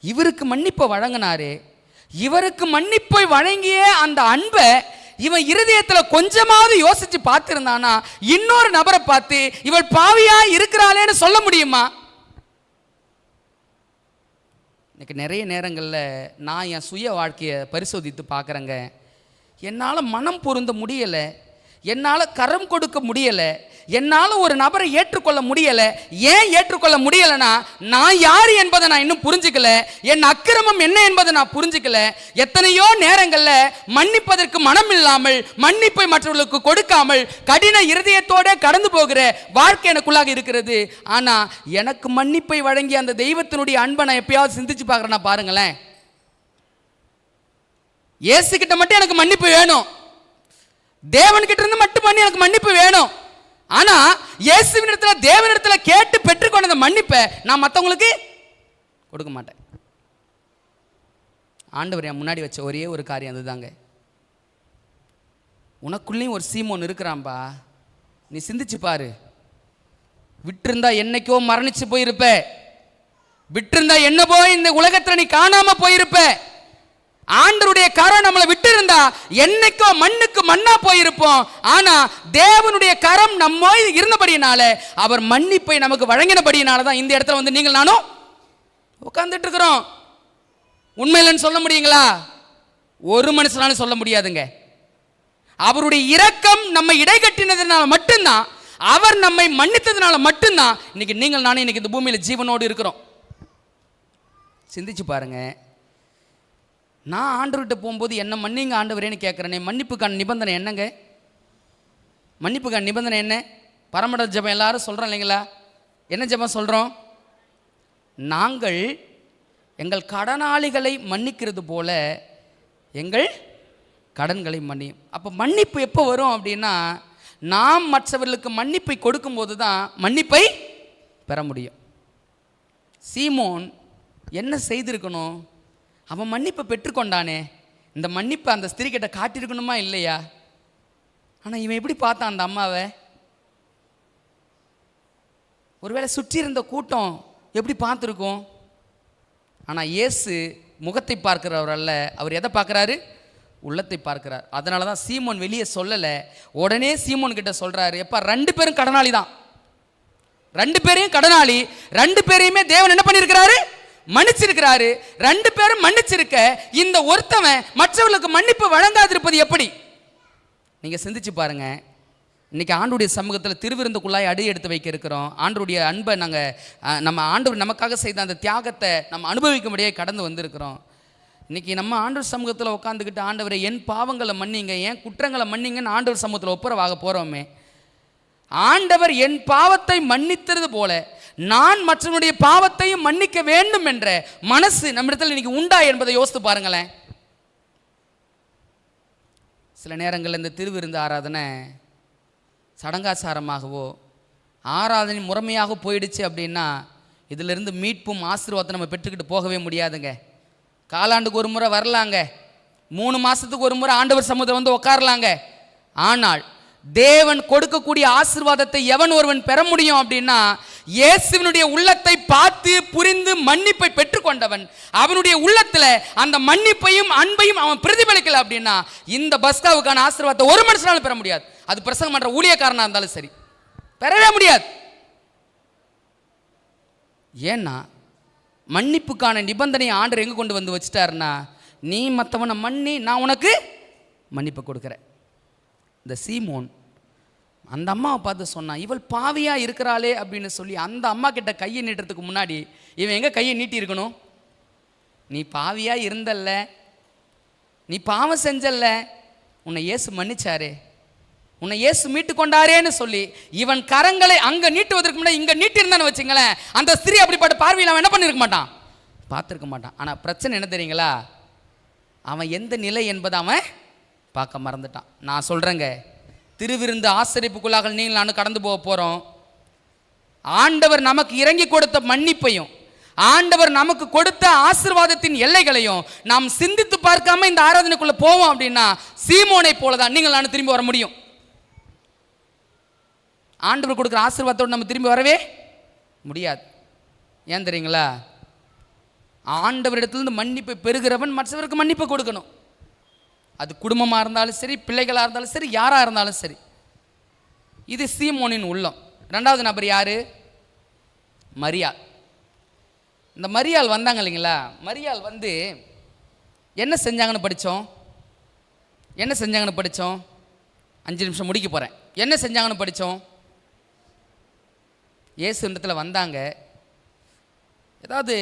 இவருக்கு மன்னிப்பை வழங்கினாரு. இவருக்கு மன்னிப்பை வழங்கிய அந்த அன்பை இவன் இருதயத்தில் கொஞ்சமாவது யோசிச்சு பார்த்திருந்தானா இன்னொரு நபரை பார்த்து இவள் பாவியா இருக்கிறாளேன்னு சொல்ல முடியுமா? எனக்கு நிறைய நேரங்களில் நான் என் சுய வாழ்க்கையை பரிசோதித்து பார்க்குறேங்க. என்னால் மனம் பொருந்த முடியலை, என்னால் கரம் கொடுக்க முடியலை, என்னால் ஒரு நபரை ஏற்றுக்கொள்ள முடியலை. ஏன் ஏற்றுக்கொள்ள முடியலைன்னா, நான் யார் என்பதை நான் இன்னும் புரிஞ்சுக்கல, என் அக்கிரமம் என்ன என்பதை நான் புரிஞ்சுக்கல. எத்தனையோ நேரங்களில் மன்னிப்பதற்கு மனம் இல்லாமல், மன்னிப்பை மற்றவர்களுக்கு கொடுக்காமல் கடின இருதயத்தோட கடந்து போகிற வாழ்க்கை எனக்குள்ளாக இருக்கிறது. ஆனால் எனக்கு மன்னிப்பை வழங்கிய அந்த தெய்வத்தினுடைய அன்பை நான் எப்பயாவது சிந்திச்சு பார்க்குறேன்னா பாருங்களேன். இயேசுகிட்ட மட்டும் எனக்கு மன்னிப்பு வேணும், தேவன்கிட்ட இருந்து மட்டும் பண்ணி எனக்கு மன்னிப்பு வேணும். ஆனா இயேசுவினிடத்துல தேவனிடத்துல கேட்டு பெற்றுக்கொண்ட அந்த மன்னிப்பை நான் மற்றவங்களுக்கு கொடுக்க மாட்டேன். ஆண்டவர் என் முன்னாடி வச்ச ஒரே ஒரு காரியம் அதுதாங்க. உனக்குள்ளேயும் ஒரு சீமோன் இருக்கிறான்பா, நீ சிந்திச்சு பாரு. விட்டிருந்தா என்னைக்கோ மரணிச்சு போயிருப்ப, விட்டிருந்தா என்ன போய் இந்த உலகத்துல நீ காணாம போயிருப்ப. ஆண்டருடைய கரம் நம்மளை விட்டு இருந்தா என்னைக்கோ மண்ணுக்கு மண்ணா போயிருப்போம். ஆனா தேவனுடைய கரம் நம்ம இருந்தபடியினால, அவர் மன்னிப்பை நமக்கு வழங்கினபடியினால தான் இந்த இடத்துல வந்து நீங்கள் நானும் உட்கார்ந்துட்டு இருக்கிறோம். உண்மையிலன்னு சொல்ல முடியுங்களா? ஒரு மனுஷனாலும் சொல்ல முடியாதுங்க. அவருடைய இரக்கம் நம்ம இடைக்கட்டினதுனால மட்டும்தான், அவர் நம்மை மன்னித்ததுனால மட்டும்தான் இன்னைக்கு நீங்கள் நானும் இன்னைக்கு இந்த பூமியில ஜீவனோடு இருக்கிறோம். சிந்திச்சு பாருங்க. நான் ஆண்டவர்கிட்ட போகும்போது என்ன மன்னிங்க ஆண்டவரேன்னு கேட்குறேனே, மன்னிப்புக்கான நிபந்தனை என்னங்க? மன்னிப்புக்கான நிபந்தனை என்ன? பரமட ஜெபம் எல்லாரும் சொல்கிறோம் இல்லைங்களா? என்ன ஜெபம் சொல்கிறோம்? நாங்கள் எங்கள் கடனாளிகளை மன்னிக்கிறது போல எங்கள் கடன்களை மன்னியும். அப்போ மன்னிப்பு எப்போ வரும் அப்படின்னா, நாம் மற்றவர்களுக்கு மன்னிப்பை கொடுக்கும்போது தான் மன்னிப்பை பெற முடியும். சீமோன் என்ன செய்திருக்கணும்? அவன் மன்னிப்பை பெற்றுக்கொண்டானே, இந்த மன்னிப்பை அந்த ஸ்திரீ கிட்ட காட்டியிருக்கணுமா இல்லையா? ஆனால் இவன் எப்படி பார்த்தான் அந்த அம்மாவை? ஒருவேளை சுற்றி இருந்த கூட்டம் எப்படி பார்த்துருக்கும்? ஆனால் இயேசு முகத்தை பார்க்கிறவர் அல்ல, அவர் எதை பார்க்குறாரு? உள்ளத்தை பார்க்கிறார். அதனால தான் சீமோன் வெளியே சொல்லலை. உடனே சீமோன் கிட்ட சொல்கிறாரு, எப்பா 2 பேரும் கடனாளி தான், 2 பேரையும் கடனாளி, 2 பேரையுமே தேவன் என்ன பண்ணியிருக்கிறாரு? மன்னிச்சிருக்கிறாரு. 2 பேரும் மன்னிச்சிருக்க இந்த ஒருத்தவன் மற்றவர்களுக்கு மன்னிப்பு வழங்காதிருப்பது எப்படி? நீங்கள் சிந்திச்சு பாருங்க. இன்னைக்கு ஆண்டவருடைய சமூகத்தில் திருவிருந்துக்குள்ளாய் அடி எடுத்து வைக்க இருக்கிறோம். ஆண்டவருடைய அன்பை நம்ம ஆண்டவர் நமக்காக செய்த அந்த தியாகத்தை நம்ம அனுபவிக்கும்படியே கடந்து வந்திருக்கிறோம். இன்றைக்கி நம்ம ஆண்டவர் சமூகத்தில் உட்காந்துக்கிட்டு, ஆண்டவரை என் பாவங்களை மன்னிங்க, என் குற்றங்களை மன்னிங்கன்னு ஆண்டவர் சமூகத்தில் ஒப்புரவாக போகிறோமே. ஆண்டவர் என் பாவத்தை மன்னித்தது போல நான் மற்றவனுடைய பாவத்தையும் மன்னிக்க வேண்டும் என்ற மனசு நம்மிடத்தில் இன்னைக்கு உண்டா என்பதை யோசித்து பாருங்களேன். சில நேரங்களில் இந்த திருவிருந்து ஆராதனை சடங்காச்சாரமாகவோ ஆராதனை முறைமையாக போயிடுச்சு அப்படின்னா இதிலிருந்து மீட்பும் ஆசீர்வாதத்தை நம்ம பெற்றுக்கிட்டு போகவே முடியாதுங்க. காலாண்டுக்கு ஒரு முறை வரலாங்க, 3 மாதத்துக்கு ஒரு முறை ஆண்டவர் சமூகத்தில் வந்து உட்காரலாங்க. ஆனால் தேவன் கொடுக்கக்கூடிய ஆசீர்வாதத்தை எவன் ஒருவன் பெற முடியும் அப்படின்னா, இயேசுவினுடைய உள்ளத்தை பார்த்து புரிந்து மன்னிப்பை பெற்றுக்கொண்டவன். அவனுடைய உள்ளத்தில் அந்த மன்னிப்பையும் அன்பையும் அவன் பிரதிபலிக்கல அப்படின்னா இந்த பஸ்காவுக்கான ஆசீர்வாதத்தை ஒரு மனுஷனாலும் பெற முடியாது. அது பிரசங்கம் பண்ற ஊழியக்காரனா இருந்தாலும் சரி, பெறவே முடியாது. ஏன்னா மன்னிப்புக்கான நிபந்தனையை ஆண்டவர் எங்கே கொண்டு வந்து வச்சுட்டாருன்னா, நீ மற்றவனை மன்னி, நான் உனக்கு மன்னிப்பு கொடுக்குறேன். இந்த சீமோன் அந்த அம்மாவை பார்த்து சொன்னான், இவள் பாவியாக இருக்கிறாளே அப்படின்னு சொல்லி அந்த அம்மா கிட்ட கையை நீட்டுறதுக்கு முன்னாடி இவன் எங்கே கையை நீட்டி இருக்கணும்? நீ பாவியாக இருந்தல்ல, நீ பாவம் செஞ்சல்ல, உன்னை இயேசு மன்னிச்சாரே, உன்னை இயேசு மீட்டு கொண்டாரேன்னு சொல்லி இவன் கரங்களை அங்கே நீட்டுவதற்கு முன்னாடி இங்கே நீட்டிருந்தான்னு வச்சுங்களேன், அந்த ஸ்திரீ அப்படிப்பட்ட பார்வையில் அவன் என்ன பண்ணியிருக்க மாட்டான்? பார்த்துருக்க மாட்டான். ஆனால் பிரச்சனை என்ன தெரியுங்களா? அவன் எந்த நிலை என்பதை அவன் பார்க்க மறந்துட்டான். நான் சொல்கிறேங்க, திருவிருந்து ஆசரிப்புக்குள்ளாக நீங்கள் நானும் கடந்து போக போகிறோம். ஆண்டவர் நமக்கு இறங்கி கொடுத்த மன்னிப்பையும் ஆண்டவர் நமக்கு கொடுத்த ஆசீர்வாதத்தின் எல்லைகளையும் நாம் சிந்தித்து பார்க்காம இந்த ஆராதனைக்குள்ளே போவோம் அப்படின்னா சீமோனை போல தான் நீங்கள் நானும் திரும்பி வர முடியும். ஆண்டவர் கொடுக்குற ஆசீர்வாதத்தோடு நம்ம திரும்பி வரவே முடியாது. ஏன் தெரியுங்களா? ஆண்டவரிடத்திலிருந்து மன்னிப்பை பெறுகிறவன் மற்றவருக்கு மன்னிப்பை கொடுக்கணும். அது குடும்பமாக இருந்தாலும் சரி, பிள்ளைகளாக இருந்தாலும் சரி, யாராக இருந்தாலும் சரி. இது சீமோனின் உள்ளம். 2வது நபர் யாரு? மரியாள். இந்த மரியாள் வந்தாங்க இல்லைங்களா? மரியாள் வந்து என்ன செஞ்சாங்கன்னு படித்தோம். 5 நிமிஷம் முடிக்க போகிறேன். என்ன செஞ்சாங்கன்னு படித்தோம். இயேசு இடத்துல வந்தாங்க, ஏதாவது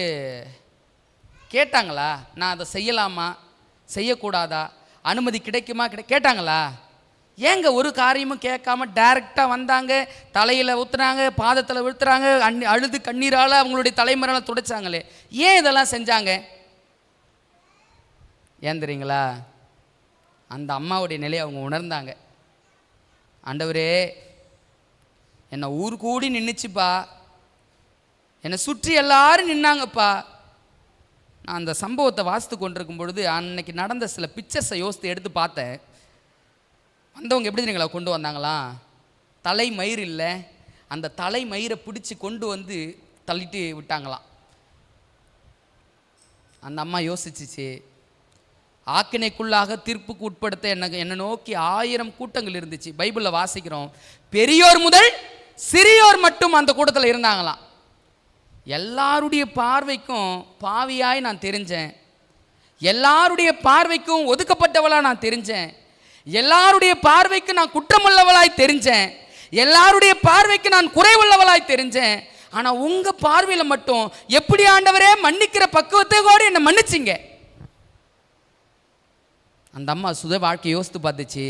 கேட்டாங்களா? நான் அதை செய்யலாமா செய்யக்கூடாதா, அனுமதி கிடைக்குமா கேட்டாங்களா? ஏங்க ஒரு காரியமும் கேட்காம டைரெக்டாக வந்தாங்க, தலையில் ஊற்றுனாங்க, பாதத்தில் விழுத்துறாங்க, அழுது கண்ணீரால் அவங்களுடைய தலைமுறையெல்லாம் துடைச்சாங்களே, ஏன் இதெல்லாம் செஞ்சாங்க? ஏன் தெரியுங்களா? அந்த அம்மாவுடைய நிலையை அவங்க உணர்ந்தாங்க. ஆண்டவரே, என்னை ஊர் கூடி நின்றுச்சுப்பா, என்னை சுற்றி எல்லாரும் நின்னாங்கப்பா. நான் அந்த சம்பவத்தை வாசித்து கொண்டிருக்கும் பொழுது அன்னைக்கு நடந்த சில பிக்சர்ஸை யோசித்து எடுத்து பார்த்தேன். வந்தவங்க எப்படி தெரியுங்களா கொண்டு வந்தாங்களாம்? தலை மயிர் இல்லை, அந்த தலை மயிரை பிடிச்சி கொண்டு வந்து தள்ளிட்டு விட்டாங்களாம். அந்த அம்மா யோசிச்சிச்சு, ஆக்கினைக்குள்ளாக தீர்ப்புக்கு உட்படுத்த என்னை நோக்கி 1000 கூட்டங்கள் இருந்துச்சு. பைபிளில் வாசிக்கிறோம், பெரியோர் முதல் சிறியோர் மட்டும் அந்த கூட்டத்தில் இருந்தாங்களாம். எல்லாருடைய பார்வைக்கும் பாவியாய் நான் தெரிஞ்சேன், எல்லாருடைய பார்வைக்கும் ஒதுக்கப்பட்டவளாக நான் தெரிஞ்சேன், எல்லாருடைய பார்வைக்கு நான் குற்றமுள்ளவளாய் தெரிஞ்சேன், எல்லாருடைய பார்வைக்கு நான் குறைவுள்ளவளாய் தெரிஞ்சேன். ஆனால் உங்கள் பார்வையில் மட்டும் எப்படி ஆண்டவரே மன்னிக்கிற பக்குவத்தை கூட என்னை மன்னிச்சிங்க. அந்த அம்மா சுத வாழ்க்கை யோசித்து பார்த்துச்சு,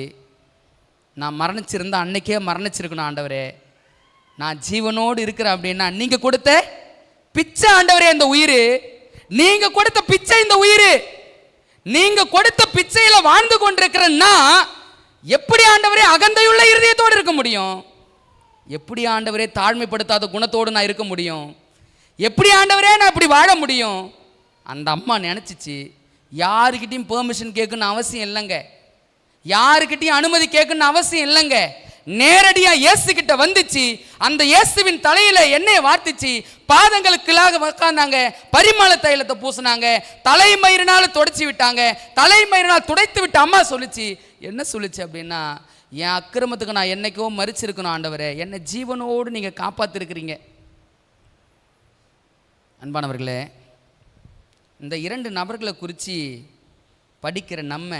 நான் மரணிச்சிருந்தா அன்னைக்கே மரணிச்சிருக்கணும் ஆண்டவரே, நான் ஜீவனோடு இருக்கிறேன் அப்படின்னா நீங்கள் கொடுத்த பிச்சை ஆண்டவரே இந்த உயிர், நீங்கள் கொடுத்த பிச்சை இந்த உயிர், நீங்கள் கொடுத்த பிச்சையில் வாழ்ந்து கொண்டிருக்கிறேன்னா எப்படி ஆண்டவரே அகந்தையுள்ள இருதயத்தோடு இருக்க முடியும்? எப்படி ஆண்டவரே தாழ்மைப்படுத்தாத குணத்தோடு நான் இருக்க முடியும்? எப்படி ஆண்டவரே நான் இப்படி வாழ முடியும்? அந்த அம்மா நினச்சிச்சு, யாருக்கிட்டையும் பெர்மிஷன் கேட்கணும்னு அவசியம் இல்லைங்க, யாருக்கிட்டையும் அனுமதி கேட்கணும்னு அவசியம் இல்லைங்க. நேரடியா இயேசு கிட்ட வந்துச்சு. அந்த இயேசுவின் தலையில எண்ணெயை வார்த்திச்சு, பாதங்களுக்குள்ளாக உட்கார்ந்தாங்க, பரிமள தைலத்தை பூசினாங்க, தலைமயிரினால துடைச்சி விட்டாங்க. தலைமயிரினால் துடைத்து விட்டு அம்மா சொல்லுச்சு, என்ன சொல்லுச்சு அப்படின்னா, என் அக்கிரமத்துக்கு நான் என்னைக்கோ மரிச்சிருக்கணும் ஆண்டவரே, என்னை ஜீவனோடு நீங்க காப்பாத்திருக்கிறீங்க. அன்பானவர்களே, இந்த 2 நபர்களை குறித்து படிக்கிற நம்ம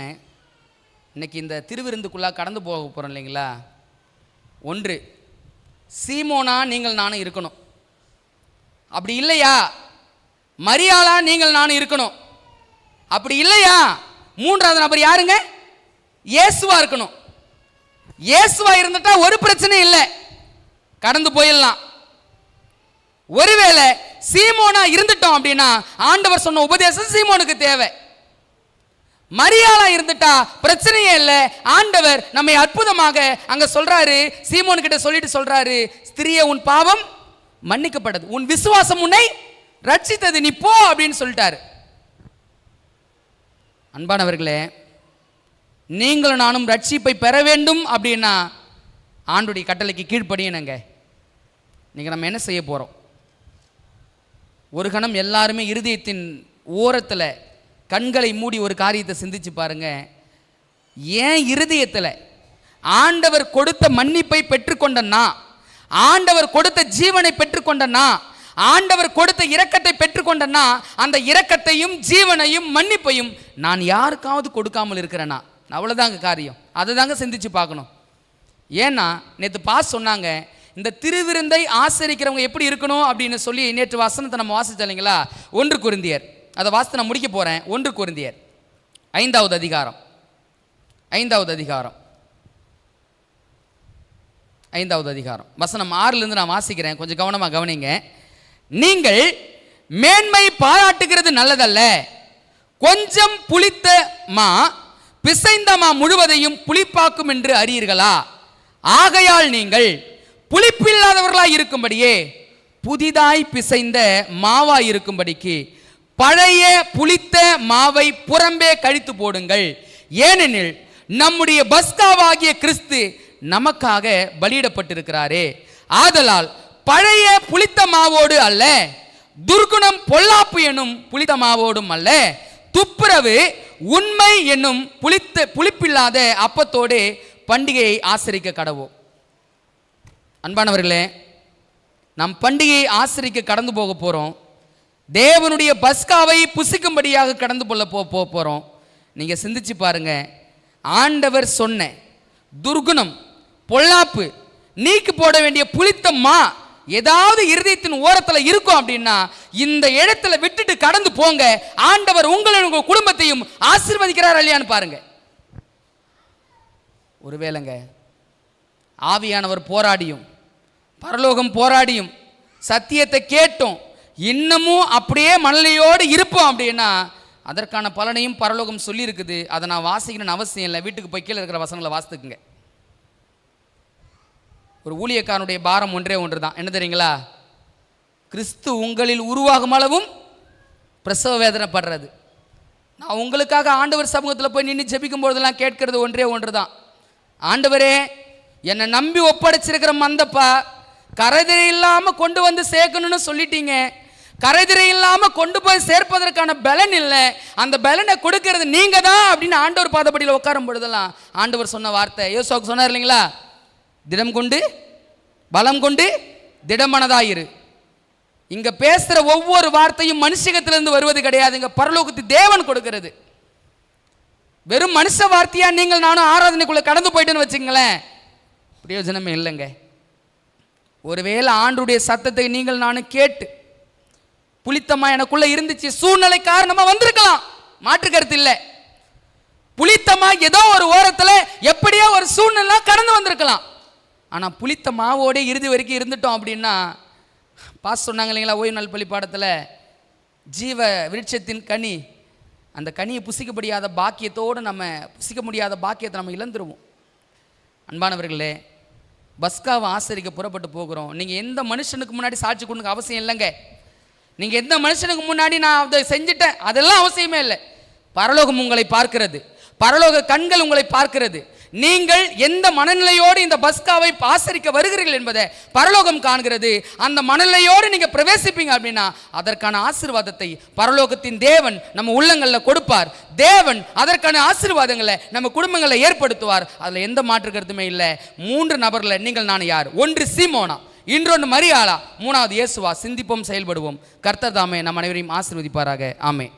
இன்னைக்கு இந்த திருவிருந்துக்குள்ளே கடந்து போக போகிறோம் இல்லைங்களா. 1, சீமோனா நீங்கள் நானும் இருக்கணும். அப்படி இல்லையா மரியாளா நீங்கள் நானும் இருக்கணும். அப்படி இல்லையா 3வது நபர் யாருங்க? இயேசுவா இருக்கணும். இயேசுவா இருந்துட்டா ஒரு பிரச்சனை இல்லை, கடந்து போயிடலாம். ஒருவேளை சீமோனா இருந்துட்டோம் அப்படின்னா ஆண்டவர் சொன்ன உபதேசம் சீமோனுக்கு தேவை. மரியாளா இருந்துட்டா பிரச்சனையே இல்லை. ஆண்டவர் நம்மை அற்புதமாக அங்க சொல்றாரு, சீமோன் கிட்ட சொல்லிட்டு சொல்றாரு, ஸ்திரியே உன் பாவம் மன்னிக்கப்பட்டது, உன் விசுவாசம் உன்னை ரட்சித்தது, நீ போ அப்படின்னு சொல்லிட்டாரு. அன்பானவர்களே, நீங்களும் நானும் ரட்சிப்பை பெற வேண்டும் அப்படின்னா ஆண்டுடைய கட்டளைக்கு கீழ்ப்படியணுங்க. இன்னைக்கு நம்ம என்ன செய்ய போறோம்? ஒரு கணம் எல்லாருமே இருதயத்தின் ஓரத்தில் கண்களை மூடி ஒரு காரியத்தை சிந்திச்சு பாருங்க. ஏன் இருதயத்தில் ஆண்டவர் கொடுத்த மன்னிப்பை பெற்றுக்கொண்டனா, ஆண்டவர் கொடுத்த ஜீவனை பெற்றுக்கொண்டனா, ஆண்டவர் கொடுத்த இரக்கத்தை பெற்றுக்கொண்டனா, அந்த இரக்கத்தையும் ஜீவனையும் மன்னிப்பையும் நான் யாருக்காவது கொடுக்காமல் இருக்கிறேனா? அவ்வளோதாங்க காரியம். அதை தாங்க சிந்திச்சு பார்க்கணும். ஏன்னா நேற்று பாஸ் சொன்னாங்க, இந்த திருவிருந்தை ஆசரிக்கிறவங்க எப்படி இருக்கணும் அப்படின்னு சொல்லி நேற்று வசனத்தை நம்ம வாசிச்சோம் இல்லைங்களா. 1 கொரிந்தியர், அதை வாசித்து நான் முடிக்க போகிறேன். 1 கொரிந்தியர் 5வது அதிகாரம் 5வது அதிகாரம் வசனம் 6லேருந்து நான் வாசிக்கிறேன், கொஞ்சம் கவனமாக கவனிங்க. நீங்கள் மேன்மை பாராட்டுகிறது நல்லதல்ல, கொஞ்சம் புளித்த மா பிசைந்த மா முழுவதையும் புளிப்பாக்கும் என்று அறியீர்களா? ஆகையால் நீங்கள் புளிப்பில்லாதவர்களாய் இருக்கும்படியே புதிதாய் பிசைந்த மாவாய் இருக்கும்படிக்கு பழைய புளித்த மாவை புறம்பே கழித்து போடுங்கள். ஏனெனில் நம்முடைய பஸ்காவாகிய கிறிஸ்து நமக்காக பலியிடப்பட்டிருக்கிறாரே. ஆதலால் பழைய புளித்த மாவோடு அல்ல, துர்குணம் பொல்லாப்பு என்னும் புளித்த மாவோடும் அல்ல, துப்புரவு உண்மை என்னும் புளிப்பில்லாத அப்பத்தோடு பண்டிகையை ஆசரிக்க கடவோம். அன்பானவர்களே, நம் பண்டிகையை ஆசரிக்க கடந்து போக போகிறோம். தேவனுடைய பஸ்காவை புசிக்கும்படியாக கடந்து போகிறோம். நீங்கள் சிந்திச்சு பாருங்க, ஆண்டவர் சொன்ன துர்குணம் பொல்லாப்பு நீக்கி போட வேண்டிய புளித்த மா ஏதாவது இருதயத்தின் ஓரத்தில் இருக்கும் அப்படின்னா இந்த இடத்துல விட்டுட்டு கடந்து போங்க. ஆண்டவர் உங்களையும் உங்கள் குடும்பத்தையும் ஆசீர்வதிக்கிறார் இல்லையான்னு பாருங்க. ஒருவேளைங்க ஆவியானவர் போராடியும் பரலோகம் போராடியும் சத்தியத்தை கேட்டோம் இன்னமும் அப்படியே மனநிலையோடு இருப்போம் அப்படின்னா அதற்கான பலனையும் பரலோகம் சொல்லி இருக்குது. அதை நான் வாசிக்கணும்னு அவசியம் இல்லை, வீட்டுக்கு போய் கீழே இருக்கிற வசனங்களை வாசித்துக்குங்க. ஒரு ஊழியக்காரனுடைய பாரம் ஒன்றே ஒன்று தான், என்ன தெரியுங்களா? கிறிஸ்து உங்களில் உருவாகும் அளவும் பிரசவ வேதனைப்படுறது. நான் உங்களுக்காக ஆண்டவர் சமூகத்தில் போய் நின்று ஜெபிக்கும் பொழுதெல்லாம் கேட்கறது ஒன்றே ஒன்று தான், ஆண்டவரே என்னை நம்பி ஒப்படைச்சிருக்கிற மந்தப்பா கரைதிரை இல்லாமல் கொண்டு வந்து சேர்க்கணும்னு சொல்லிட்டீங்க, கரைதிரை இல்லாமல் கொண்டு போய் சேர்ப்பதற்கான பலன் இல்லை, அந்த பலனை கொடுக்கறது நீங்க தான் அப்படின்னு ஆண்டவர் பாதப்படியில் உட்காரும் பொழுதெல்லாம் ஆண்டவர் சொன்ன வார்த்தை யோசுவாவுக்கு சொன்னார் இல்லைங்களா, திடம் கொண்டு பலம் கொண்டு திடமனதாயிரு. இங்க பேசுற ஒவ்வொரு வார்த்தையும் மனுஷகத்திலிருந்து வருவது கிடையாது, இங்க பரலோகத்து தேவன் கொடுக்கிறது. வெறும் மனுஷ வார்த்தையா நீங்கள் நானும் ஆராதனைக்குள்ள கடந்து போயிட்டேன்னு வச்சுங்களேன், பிரயோஜனமே இல்லைங்க. ஒருவேளை ஆண்டுடைய சத்தத்தை நீங்கள் நானும் கேட்டு புளித்தமா எனக்குள்ள இருந்துச்சு, சூழ்நிலை காரணமா வந்திருக்கலாம், மாற்று கருத்து இல்லை. புளித்தமா ஏதோ ஒரு ஓரத்தில் எப்படியோ ஒரு சூழ்நிலை கடந்து வந்திருக்கலாம். ஆனால் புளித்த மாவோட இறுதி வரைக்கும் இருந்துட்டோம் அப்படின்னா, பாஸ் சொன்னாங்க இல்லைங்களா ஓய்வு நாள் பள்ளி பாடத்தில், ஜீவ விருட்சத்தின் கனி, அந்த கனியை புசிக்க முடியாத பாக்கியத்தோடு நம்ம புசிக்க முடியாத பாக்கியத்தை நம்ம இழந்துருவோம். அன்பானவர்களே, பஸ்காவை ஆசரிக்க புறப்பட்டு போகிறோம். நீங்கள் எந்த மனுஷனுக்கு முன்னாடி சாட்சி கொடுக்க அவசியம் இல்லைங்க. நீங்கள் எந்த மனுஷனுக்கு முன்னாடி நான் அதை செஞ்சுட்டேன் அதெல்லாம் அவசியமே இல்லை. பரலோகம் உங்களை பார்க்கிறது, பரலோக கண்கள் உங்களை பார்க்கிறது. நீங்கள் எந்த மனநிலையோடு இந்த பஸ்காவை ஆசரிக்க வருகிறீர்கள் என்பதை பரலோகம் காண்கிறது. அந்த மனநிலையோடு நீங்க பிரவேசிப்பீங்க அப்படின்னா அதற்கான ஆசீர்வாதத்தை பரலோகத்தின் தேவன் நம்ம உள்ளங்களில் கொடுப்பார். தேவன் அதற்கான ஆசீர்வாதங்களை நம்ம குடும்பங்களை ஏற்படுத்துவார். அதுல எந்த மாற்று கருத்துமே இல்லை. 3 நபர்ல நீங்கள் நான் யார்? ஒன்று சீமோனா, இன்னொன்று மரியாளா, 3வது இயேசுவா? சிந்திப்போம், செயல்படுவோம். கர்த்தர் தாமே நம் அனைவரையும் ஆசீர்வதிப்பாராக. ஆமென்.